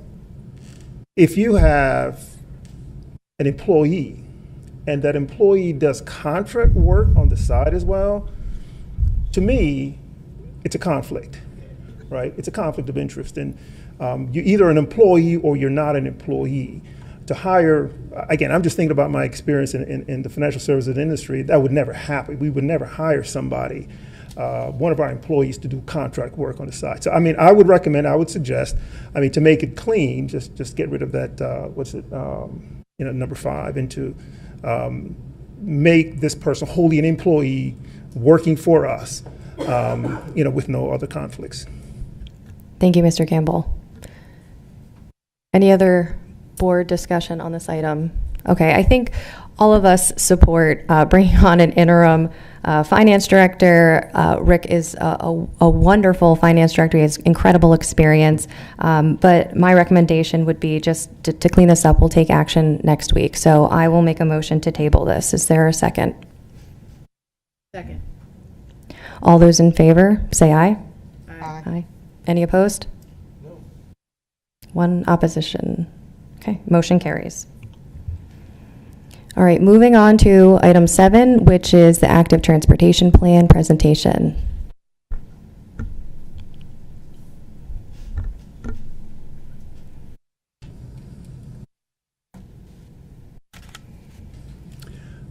S5: if you have an employee and that employee does contract work on the side as well, to me, it's a conflict. Right? It's a conflict of interest. And you're either an employee or you're not an employee. To hire, again, I'm just thinking about my experience in the financial services industry. That would never happen. We would never hire somebody, one of our employees, to do contract work on the side. So, I would suggest, to make it clean, just get rid of that, number 5, and to make this person wholly an employee working for us. with no other conflicts.
S2: Thank you, Mr. Campbell. Any other board discussion on this item? Okay, I think all of us support bringing on an interim finance director. Rick is a wonderful finance director. He has incredible experience. But my recommendation would be just to clean this up. We'll take action next week. So I will make a motion to table this. Is there a second?
S3: Second.
S2: All those in favor, say aye.
S8: Aye.
S2: Aye. Any opposed? No. One opposition. Okay, motion carries. All right, moving on to item 7, which is the active transportation plan presentation.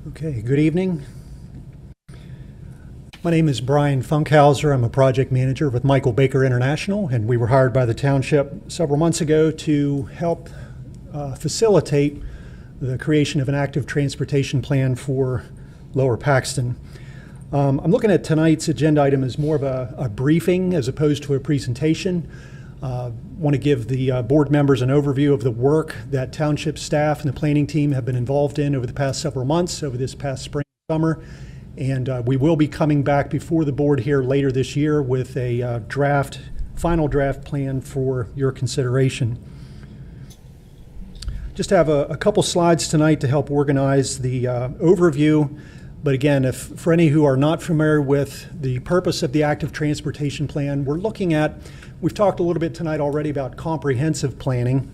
S14: Okay, good evening. My name is Brian Funkhauser. I'm a project manager with Michael Baker International, and we were hired by the township several months ago to help facilitate the creation of an active transportation plan for Lower Paxton. I'm looking at tonight's agenda item as more of a briefing as opposed to a presentation. Want to give the board members an overview of the work that township staff and the planning team have been involved in over the past several months, over this past spring and summer. And we will be coming back before the board here later this year with a final draft plan for your consideration. Just have a couple slides tonight to help organize the overview. But again, for any who are not familiar with the purpose of the active transportation plan, we've talked a little bit tonight already about comprehensive planning,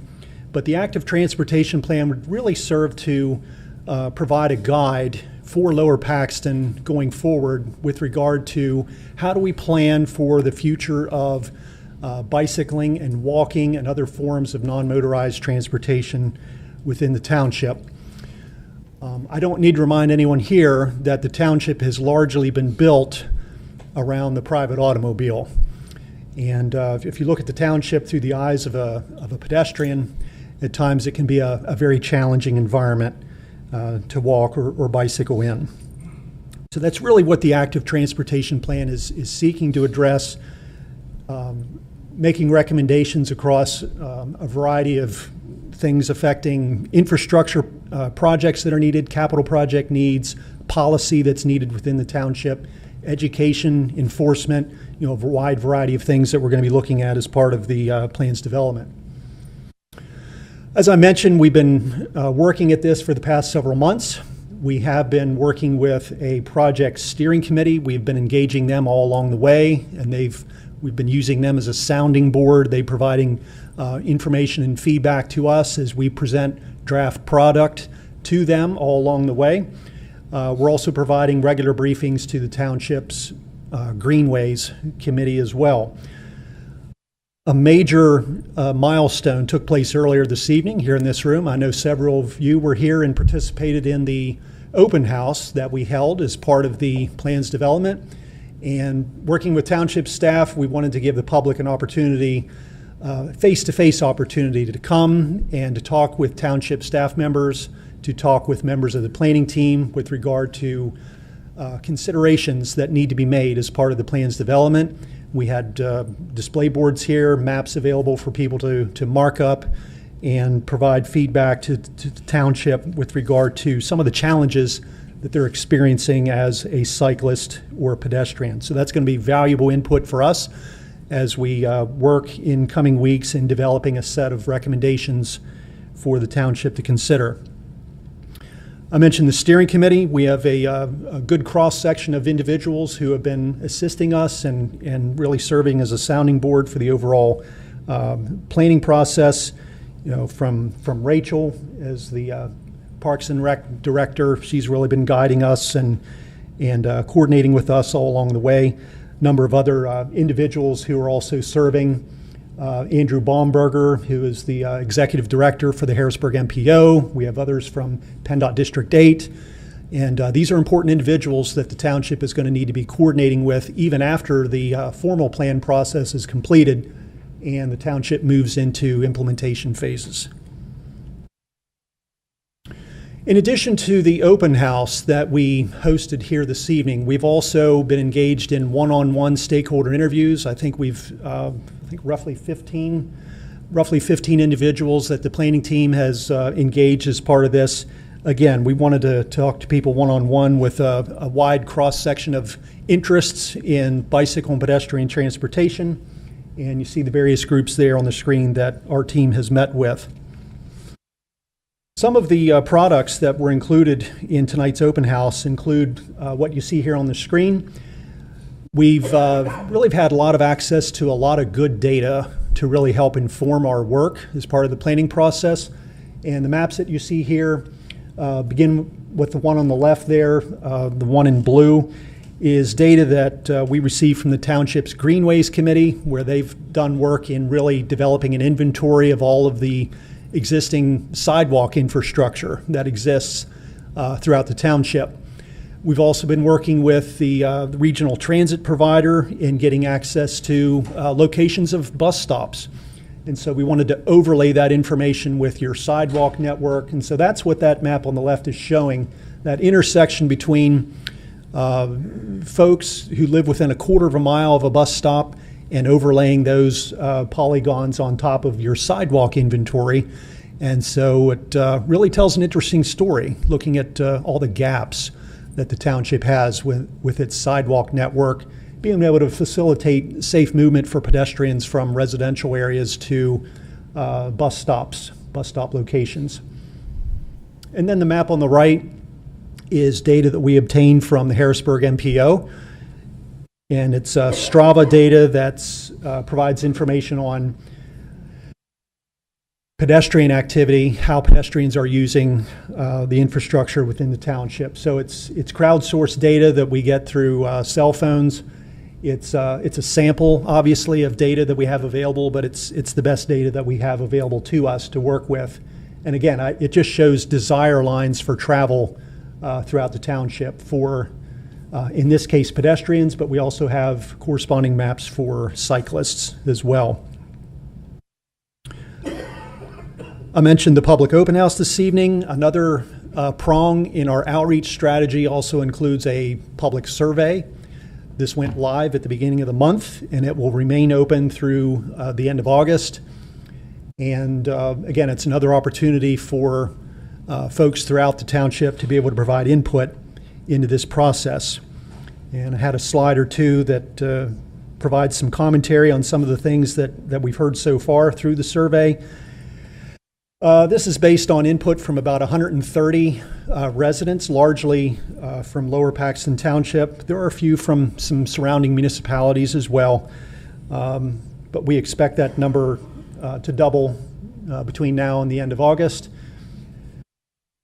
S14: but the active transportation plan would really serve to provide a guide for Lower Paxton going forward with regard to how do we plan for the future of bicycling and walking and other forms of non-motorized transportation within the township. I don't need to remind anyone here that the township has largely been built around the private automobile. And if you look at the township through the eyes of a pedestrian, at times it can be a very challenging environment to walk or bicycle in. So that's really what the active transportation plan is seeking to address, making recommendations across a variety of things affecting infrastructure projects that are needed, capital project needs, policy that's needed within the township, education, enforcement, a wide variety of things that we're going to be looking at as part of the plan's development. As I mentioned, we've been working at this for the past several months. We have been working with a project steering committee. We've been engaging them all along the way, and we've been using them as a sounding board. They're providing information and feedback to us as we present draft product to them all along the way. We're also providing regular briefings to the township's Greenways Committee as well. A major milestone took place earlier this evening here in this room. I know several of you were here and participated in the open house that we held as part of the plan's development. And working with township staff, we wanted to give the public an opportunity, face-to-face opportunity to come and to talk with township staff members, to talk with members of the planning team with regard to considerations that need to be made as part of the plan's development. We had display boards here, maps available for people to mark up and provide feedback to the township with regard to some of the challenges that they're experiencing as a cyclist or a pedestrian. So that's going to be valuable input for us as we work in coming weeks in developing a set of recommendations for the township to consider. I mentioned the steering committee. We have a good cross-section of individuals who have been assisting us and really serving as a sounding board for the overall planning process. From Rachel as the Parks and Rec director, she's really been guiding us and coordinating with us all along the way. A number of other individuals who are also serving. Andrew Baumberger, who is the executive director for the Harrisburg MPO. We have others from PennDOT District 8. And these are important individuals that the township is going to need to be coordinating with even after the formal plan process is completed and the township moves into implementation phases. In addition to the open house that we hosted here this evening, we've also been engaged in one-on-one stakeholder interviews. I think we've, roughly 15 individuals that the planning team has engaged as part of this. Again, we wanted to talk to people one-on-one with a wide cross-section of interests in bicycle and pedestrian transportation. And you see the various groups there on the screen that our team has met with. Some of the products that were included in tonight's open house include what you see here on the screen. We've really had a lot of access to a lot of good data to really help inform our work as part of the planning process. And the maps that you see here begin with the one on the left there. The one in blue is data that we received from the Township's Greenways Committee, where they've done work in really developing an inventory of all of the existing sidewalk infrastructure that exists throughout the township. We've also been working with the regional transit provider in getting access to locations of bus stops. And so we wanted to overlay that information with your sidewalk network. And so that's what that map on the left is showing, that intersection between folks who live within a quarter of a mile of a bus stop and overlaying those polygons on top of your sidewalk inventory. And so it really tells an interesting story, looking at all the gaps that the township has with its sidewalk network, being able to facilitate safe movement for pedestrians from residential areas to bus stop locations. And then the map on the right is data that we obtained from the Harrisburg MPO. And it's Strava data that provides information on pedestrian activity, how pedestrians are using the infrastructure within the township. So it's crowdsourced data that we get through cell phones. It's a sample, obviously, of data that we have available, but it's the best data that we have available to us to work with. And again, it just shows desire lines for travel throughout the township for, in this case, pedestrians, but we also have corresponding maps for cyclists as well. I mentioned the public open house this evening. Another prong in our outreach strategy also includes a public survey. This went live at the beginning of the month, and it will remain open through the end of August. And again, it's another opportunity for folks throughout the township to be able to provide input into this process. And I had a slide or two that provides some commentary on some of the things that we've heard so far through the survey. This is based on input from about 130 residents, largely from Lower Paxton Township. There are a few from some surrounding municipalities as well, but we expect that number to double between now and the end of August.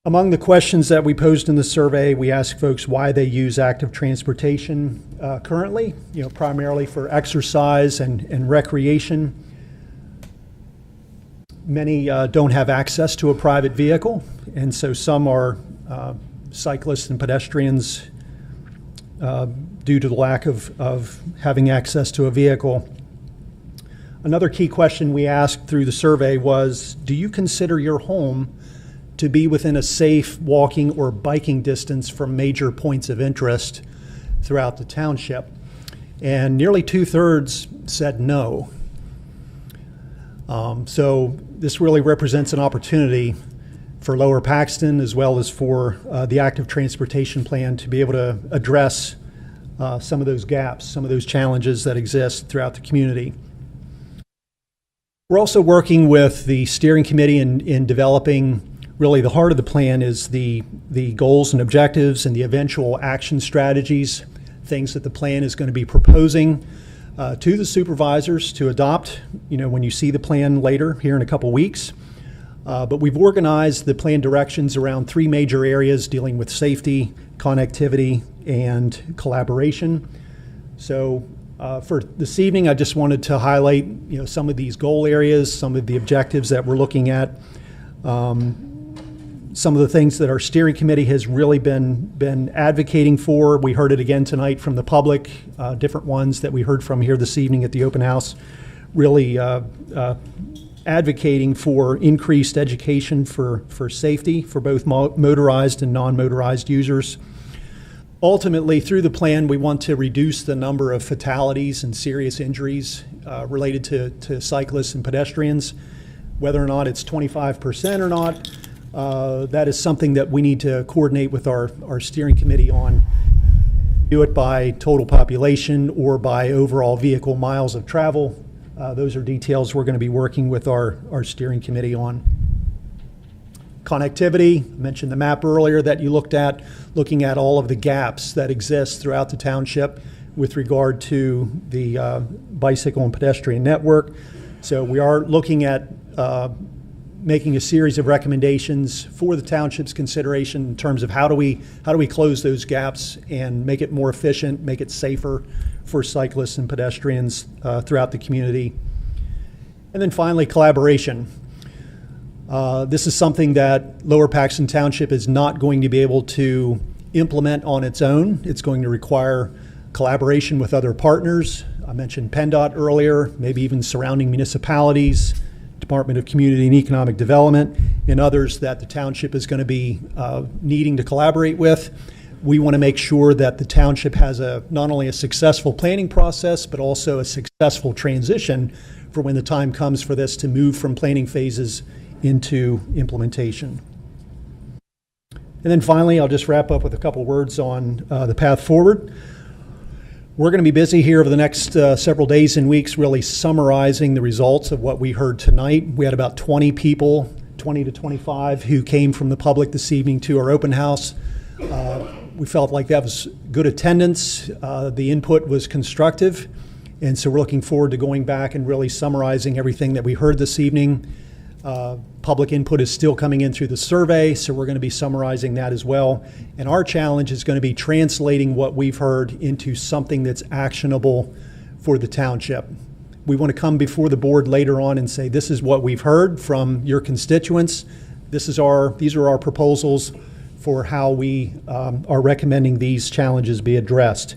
S14: Among the questions that we posed in the survey, we asked folks why they use active transportation currently, primarily for exercise and recreation. Many don't have access to a private vehicle, and so some are cyclists and pedestrians due to the lack of having access to a vehicle. Another key question we asked through the survey was, do you consider your home to be within a safe walking or biking distance from major points of interest throughout the township? And nearly 2/3 said no. So this really represents an opportunity for Lower Paxton as well as for the active transportation plan to be able to address some of those gaps, some of those challenges that exist throughout the community. We're also working with the steering committee in developing, really the heart of the plan is the goals and objectives and the eventual action strategies, things that the plan is going to be proposing to the supervisors to adopt, when you see the plan later here in a couple weeks. But we've organized the plan directions around 3 major areas dealing with safety, connectivity, and collaboration. So for this evening, I just wanted to highlight, some of these goal areas, some of the objectives that we're looking at, some of the things that our steering committee has really been advocating for. We heard it again tonight from the public, different ones that we heard from here this evening at the open house, really advocating for increased education for safety for both motorized and non-motorized users. Ultimately, through the plan, we want to reduce the number of fatalities and serious injuries related to cyclists and pedestrians. Whether or not it's 25% or not, that is something that we need to coordinate with our steering committee on. Do it by total population or by overall vehicle miles of travel. Those are details we're going to be working with our steering committee on. Connectivity, I mentioned the map earlier that you looked at, looking at all of the gaps that exist throughout the township with regard to the bicycle and pedestrian network. So we are looking at making a series of recommendations for the township's consideration in terms of how do we close those gaps and make it more efficient, make it safer for cyclists and pedestrians throughout the community. And then finally, collaboration. This is something that Lower Paxton Township is not going to be able to implement on its own. It's going to require collaboration with other partners. I mentioned PennDOT earlier, maybe even surrounding municipalities, Department of Community and Economic Development, and others that the township is going to be needing to collaborate with. We want to make sure that the township has not only a successful planning process, but also a successful transition for when the time comes for this to move from planning phases into implementation. And then finally, I'll just wrap up with a couple words on the path forward. We're going to be busy here over the next several days and weeks really summarizing the results of what we heard tonight. We had about 20 people, 20 to 25, who came from the public this evening to our open house. We felt like that was good attendance. The input was constructive. And so we're looking forward to going back and really summarizing everything that we heard this evening. Public input is still coming in through the survey, so we're going to be summarizing that as well. And our challenge is going to be translating what we've heard into something that's actionable for the township. We want to come before the board later on and say, this is what we've heard from your constituents. These are our proposals for how we are recommending these challenges be addressed.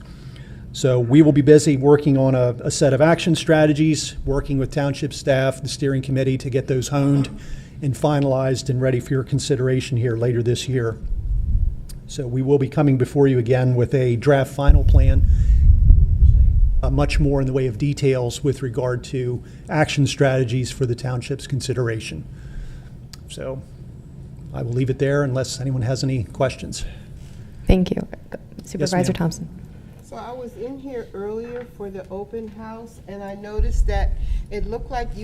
S14: So we will be busy working on a set of action strategies, working with township staff, the steering committee to get those honed and finalized and ready for your consideration here later this year. So we will be coming before you again with a draft final plan, much more in the way of details with regard to action strategies for the township's consideration. So I will leave it there unless anyone has any questions.
S2: Thank you. Supervisor
S14: Yes, ma'am.
S2: Thompson.
S8: So I was in here earlier for the open house, and I noticed that it looked like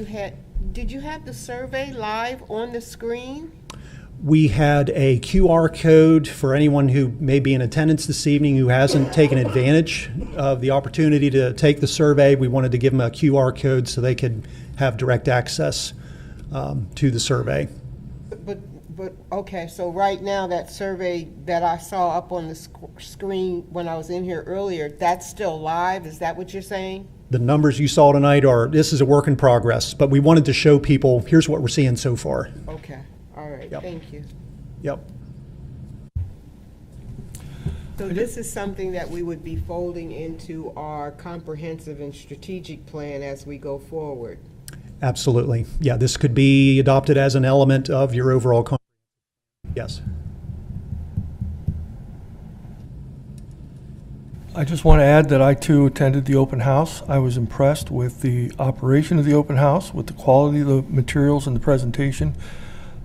S8: did you have the survey live on the screen?
S14: We had a QR code for anyone who may be in attendance this evening who hasn't taken advantage of the opportunity to take the survey. We wanted to give them a QR code so they could have direct access to the survey.
S8: But okay, so right now that survey that I saw up on the screen when I was in here earlier, that's still live? Is that what you're saying?
S14: The numbers you saw tonight this is a work in progress, but we wanted to show people, here's what we're seeing so far.
S8: Okay, all right,
S14: Yep.
S8: Thank you.
S14: Yep.
S8: So this is something that we would be folding into our comprehensive and strategic plan as we go forward?
S14: Absolutely. Yeah, this could be adopted as an element of your overall Yes.
S6: I just want to add that I too attended the open house. I was impressed with the operation of the open house, with the quality of the materials and the presentation,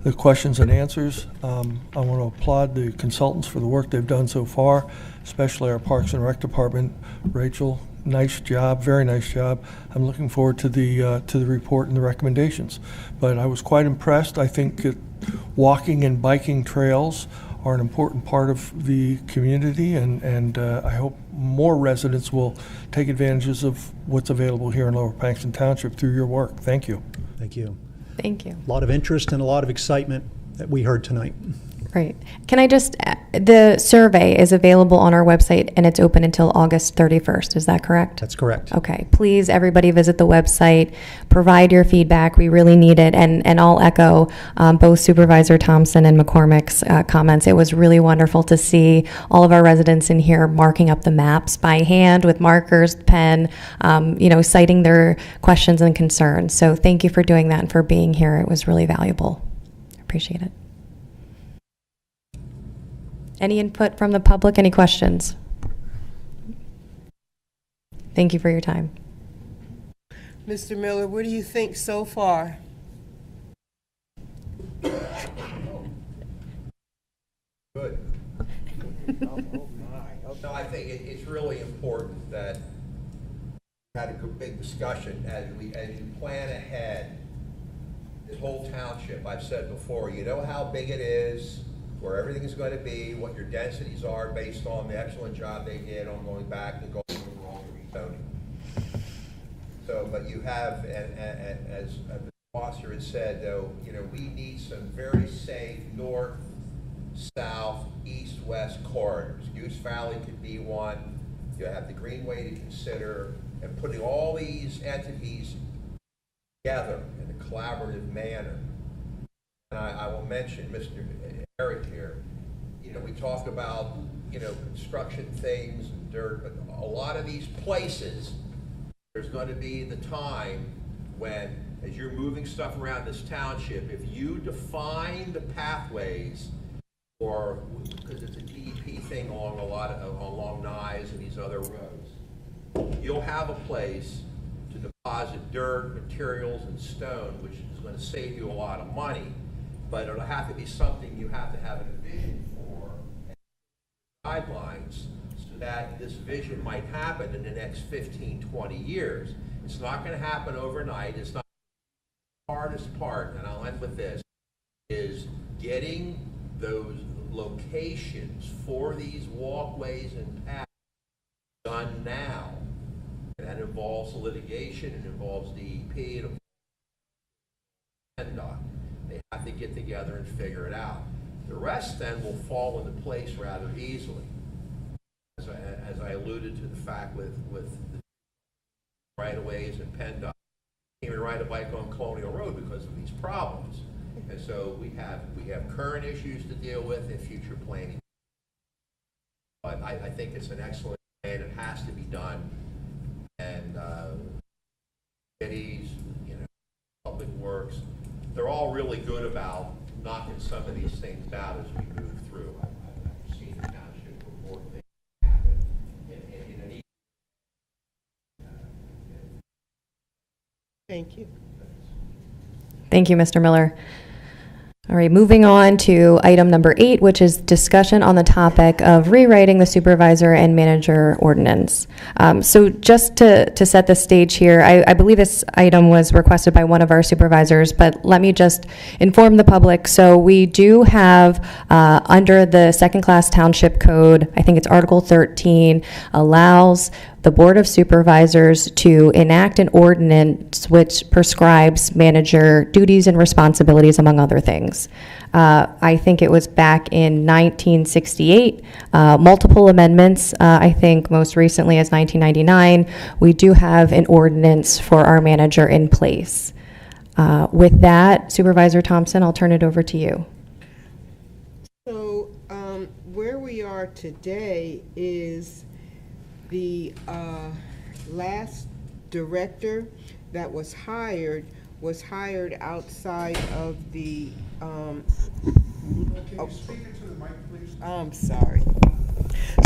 S6: the questions and answers. I want to applaud the consultants for the work they've done so far, especially our Parks and Rec Department. Rachel, nice job, very nice job. I'm looking forward to the report and the recommendations. But I was quite impressed. I think that walking and biking trails are an important part of the community, and I hope more residents will take advantages of what's available here in Lower Paxton Township through your work. Thank you.
S14: Thank you.
S2: Thank you.
S14: A lot of interest and a lot of excitement that we heard tonight.
S2: Great. Can I just, the survey is available on our website and it's open until August 31st. Is that correct?
S14: That's correct.
S2: Okay. Please, everybody visit the website, provide your feedback. We really need it. And I'll echo both Supervisor Thompson and McCormick's comments. It was really wonderful to see all of our residents in here marking up the maps by hand with markers, pen, citing their questions and concerns. So thank you for doing that and for being here. It was really valuable. Appreciate it. Any input from the public? Any questions? Thank you for your time.
S8: Mr. Miller, what do you think so far?
S10: Good. No, I think it's really important that we had a good, big discussion as you plan ahead. This whole township, I've said before, you know how big it is, where everything is going to be, what your densities are based on the excellent job they did on going back and going wrong rezoning. So, but you have, as the Foster has said, though, we need some very safe north, south, east, west corridors. Goose Valley could be one. You have the Greenway to consider, and putting all these entities together in a collaborative manner. And I will mention Mr. Eric here. We talk about, construction things and dirt, but a lot of these places, there's going to be the time when, as you're moving stuff around this township, if you define the pathways, or because it's a DEP thing along Nyes and these other roads, you'll have a place to deposit dirt, materials, and stone, which is going to save you a lot of money. But it'll have to be something you have to have a vision for, and guidelines, so that this vision might happen in the next 15, 20 years. It's not going to happen overnight. It's not the hardest part, and I'll end with this, is getting those locations for these walkways and paths done now. And that involves litigation, it involves DEP, it involves PennDOT. They have to get together and figure it out. The rest then will fall into place rather easily. As I alluded to the fact with the right-of-ways and PennDOT, can't even ride a bike on Colonial Road because of these problems. And so we have current issues to deal with and future planning. But I think it's an excellent plan. It has to be done. And cities, Public Works, they're all really good about knocking some of these things out as we move through. I've seen the township report things happen in an
S8: Thank you.
S2: Thank you, Mr. Miller. All right, moving on to item number 8, which is discussion on the topic of rewriting the supervisor and manager ordinance. So just to set the stage here, I believe this item was requested by one of our supervisors, but let me just inform the public. So we do have, under the second-class township code, I think it's Article 13, allows the Board of Supervisors to enact an ordinance which prescribes manager duties and responsibilities, among other things. I think it was back in 1968, multiple amendments, I think most recently as 1999. We do have an ordinance for our manager in place. With that, Supervisor Thompson, I'll turn it over to you.
S8: So where we are today is the last director that was hired outside of the, I'm sorry.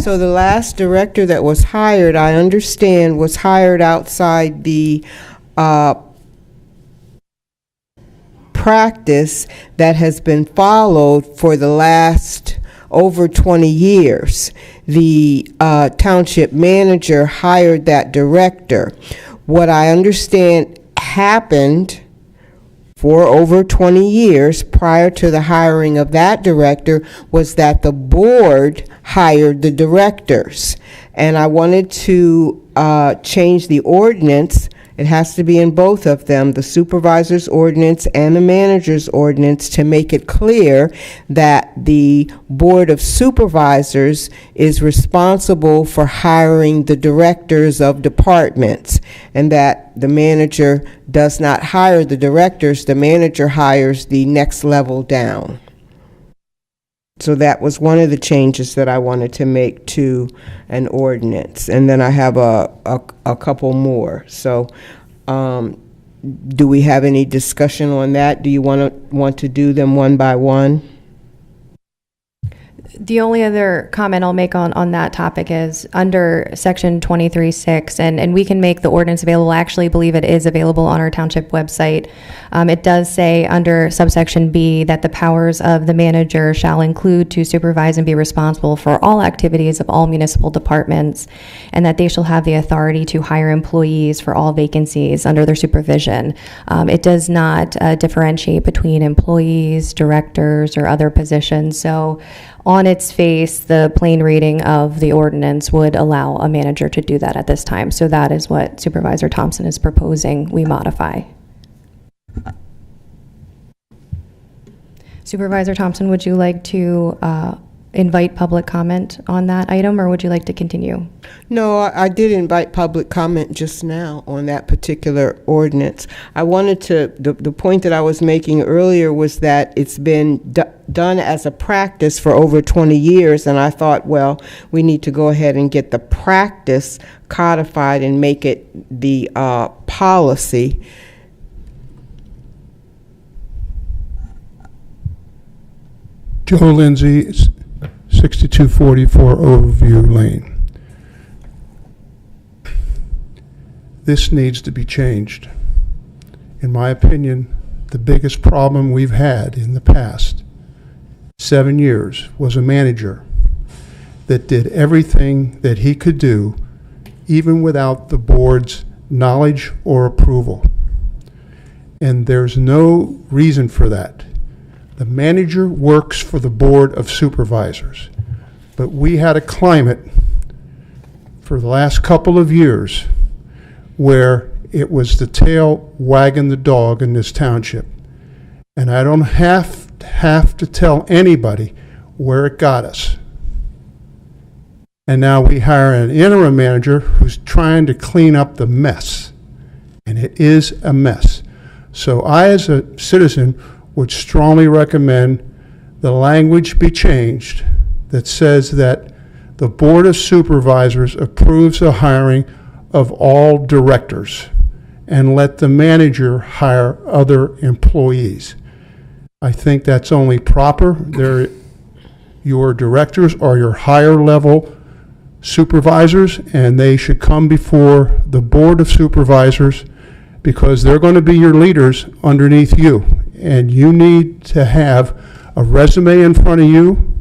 S8: So the last director that was hired, I understand, was hired outside the practice that has been followed for the last over 20 years. The township manager hired that director. What I understand happened for over 20 years prior to the hiring of that director was that the board hired the directors. And I wanted to change the ordinance It has to be in both of them, the supervisor's ordinance and the manager's ordinance, to make it clear that the Board of Supervisors is responsible for hiring the directors of departments, and that the manager does not hire the directors, the manager hires the next level down. So that was one of the changes that I wanted to make to an ordinance. And then I have a couple more. So do we have any discussion on that? Do you want to do them one by one?
S2: The only other comment I'll make on that topic is under section 23.6, and we can make the ordinance available. I actually believe it is available on our township website. It does say under subsection B that the powers of the manager shall include to supervise and be responsible for all activities of all municipal departments, and that they shall have the authority to hire employees for all vacancies under their supervision. It does not differentiate between employees, directors, or other positions. So on its face, the plain reading of the ordinance would allow a manager to do that at this time. So that is what Supervisor Thompson is proposing we modify. Supervisor Thompson, would you like to invite public comment on that item, or would you like to continue?
S8: No, I did invite public comment just now on that particular ordinance. I wanted to, the point that I was making earlier was that it's been done as a practice for over 20 years, and I thought, well, we need to go ahead and get the practice codified and make it the policy.
S11: Joe Lindsay, 6244 Overview Lane. This needs to be changed. In my opinion, the biggest problem we've had in the past 7 years was a manager that did everything that he could do, even without the board's knowledge or approval. And there's no reason for that. The manager works for the Board of Supervisors, but we had a climate for the last couple of years where it was the tail wagging the dog in this township. And I don't have to tell anybody where it got us. And now we hire an interim manager who's trying to clean up the mess. And it is a mess. So I, as a citizen, would strongly recommend the language be changed that says that the Board of Supervisors approves the hiring of all directors and let the manager hire other employees. I think that's only proper. Your directors are your higher level supervisors, and they should come before the Board of Supervisors because they're going to be your leaders underneath you. And you need to have a resume in front of you,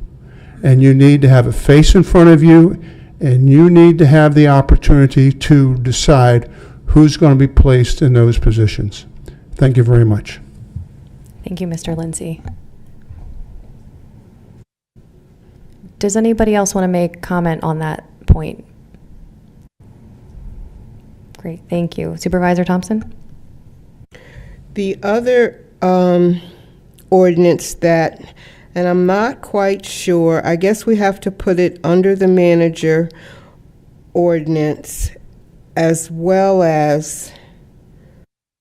S11: and you need to have a face in front of you, and you need to have the opportunity to decide who's going to be placed in those positions. Thank you very much.
S2: Thank you, Mr. Lindsay. Does anybody else want to make comment on that point? Great, thank you. Supervisor Thompson?
S8: The other ordinance that, and I'm not quite sure, I guess we have to put it under the manager ordinance as well as,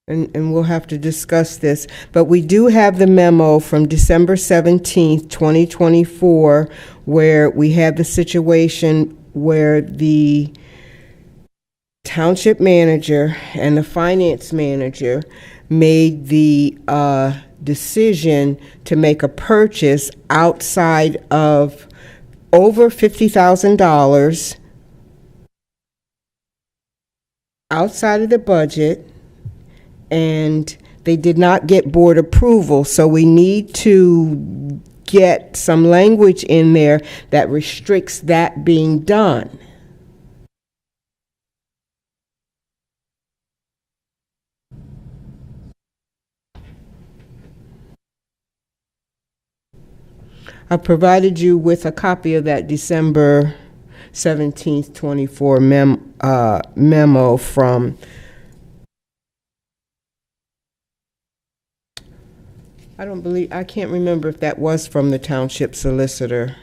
S8: and we'll have to discuss this, but we do have the memo from December 17th, 2024, where we had the situation where the township manager and the finance manager made the decision to make a purchase outside of over $50,000 outside of the budget, and they did not get board approval. So we need to get some language in there that restricts that being done. I provided you with a copy of that December 17th, 24 memo from I can't remember if that was from the township solicitor.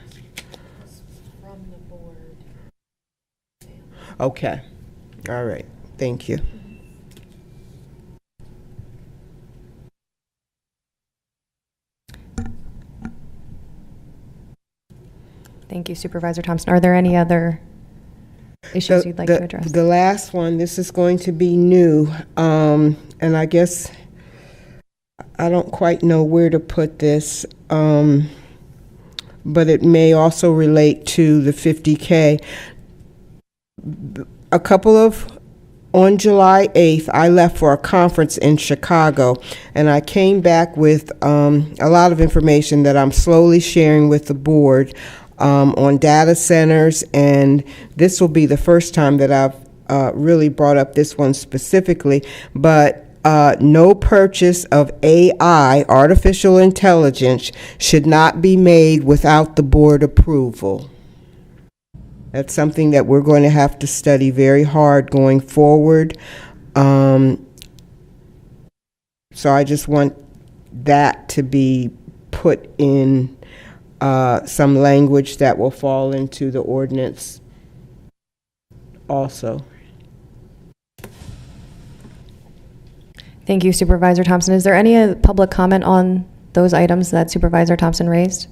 S8: Okay, all right, thank you.
S2: Thank you, Supervisor Thompson. Are there any other issues you'd like to address?
S8: The last one, this is going to be new, and I guess I don't quite know where to put this, but it may also relate to the 50K. On July 8th, I left for a conference in Chicago, and I came back with a lot of information that I'm slowly sharing with the board on data centers, and this will be the first time that I've really brought up this one specifically, but no purchase of AI, artificial intelligence, should not be made without the board approval. That's something that we're going to have to study very hard going forward. So I just want that to be put in some language that will fall into the ordinance also.
S2: Thank you, Supervisor Thompson. Is there any public comment on those items that Supervisor Thompson raised?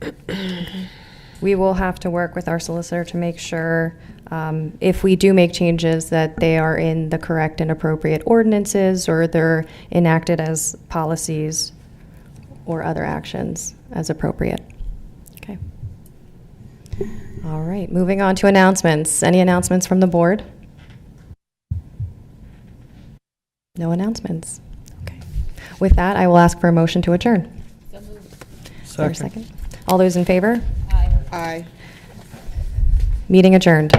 S2: Okay. We will have to work with our solicitor to make sure if we do make changes that they are in the correct and appropriate ordinances, or they're enacted as policies or other actions as appropriate. Okay. All right, moving on to announcements. Any announcements from the board? No announcements. Okay. With that, I will ask for a motion to adjourn. Is there a second? All those in favor?
S8: Aye.
S2: Meeting adjourned.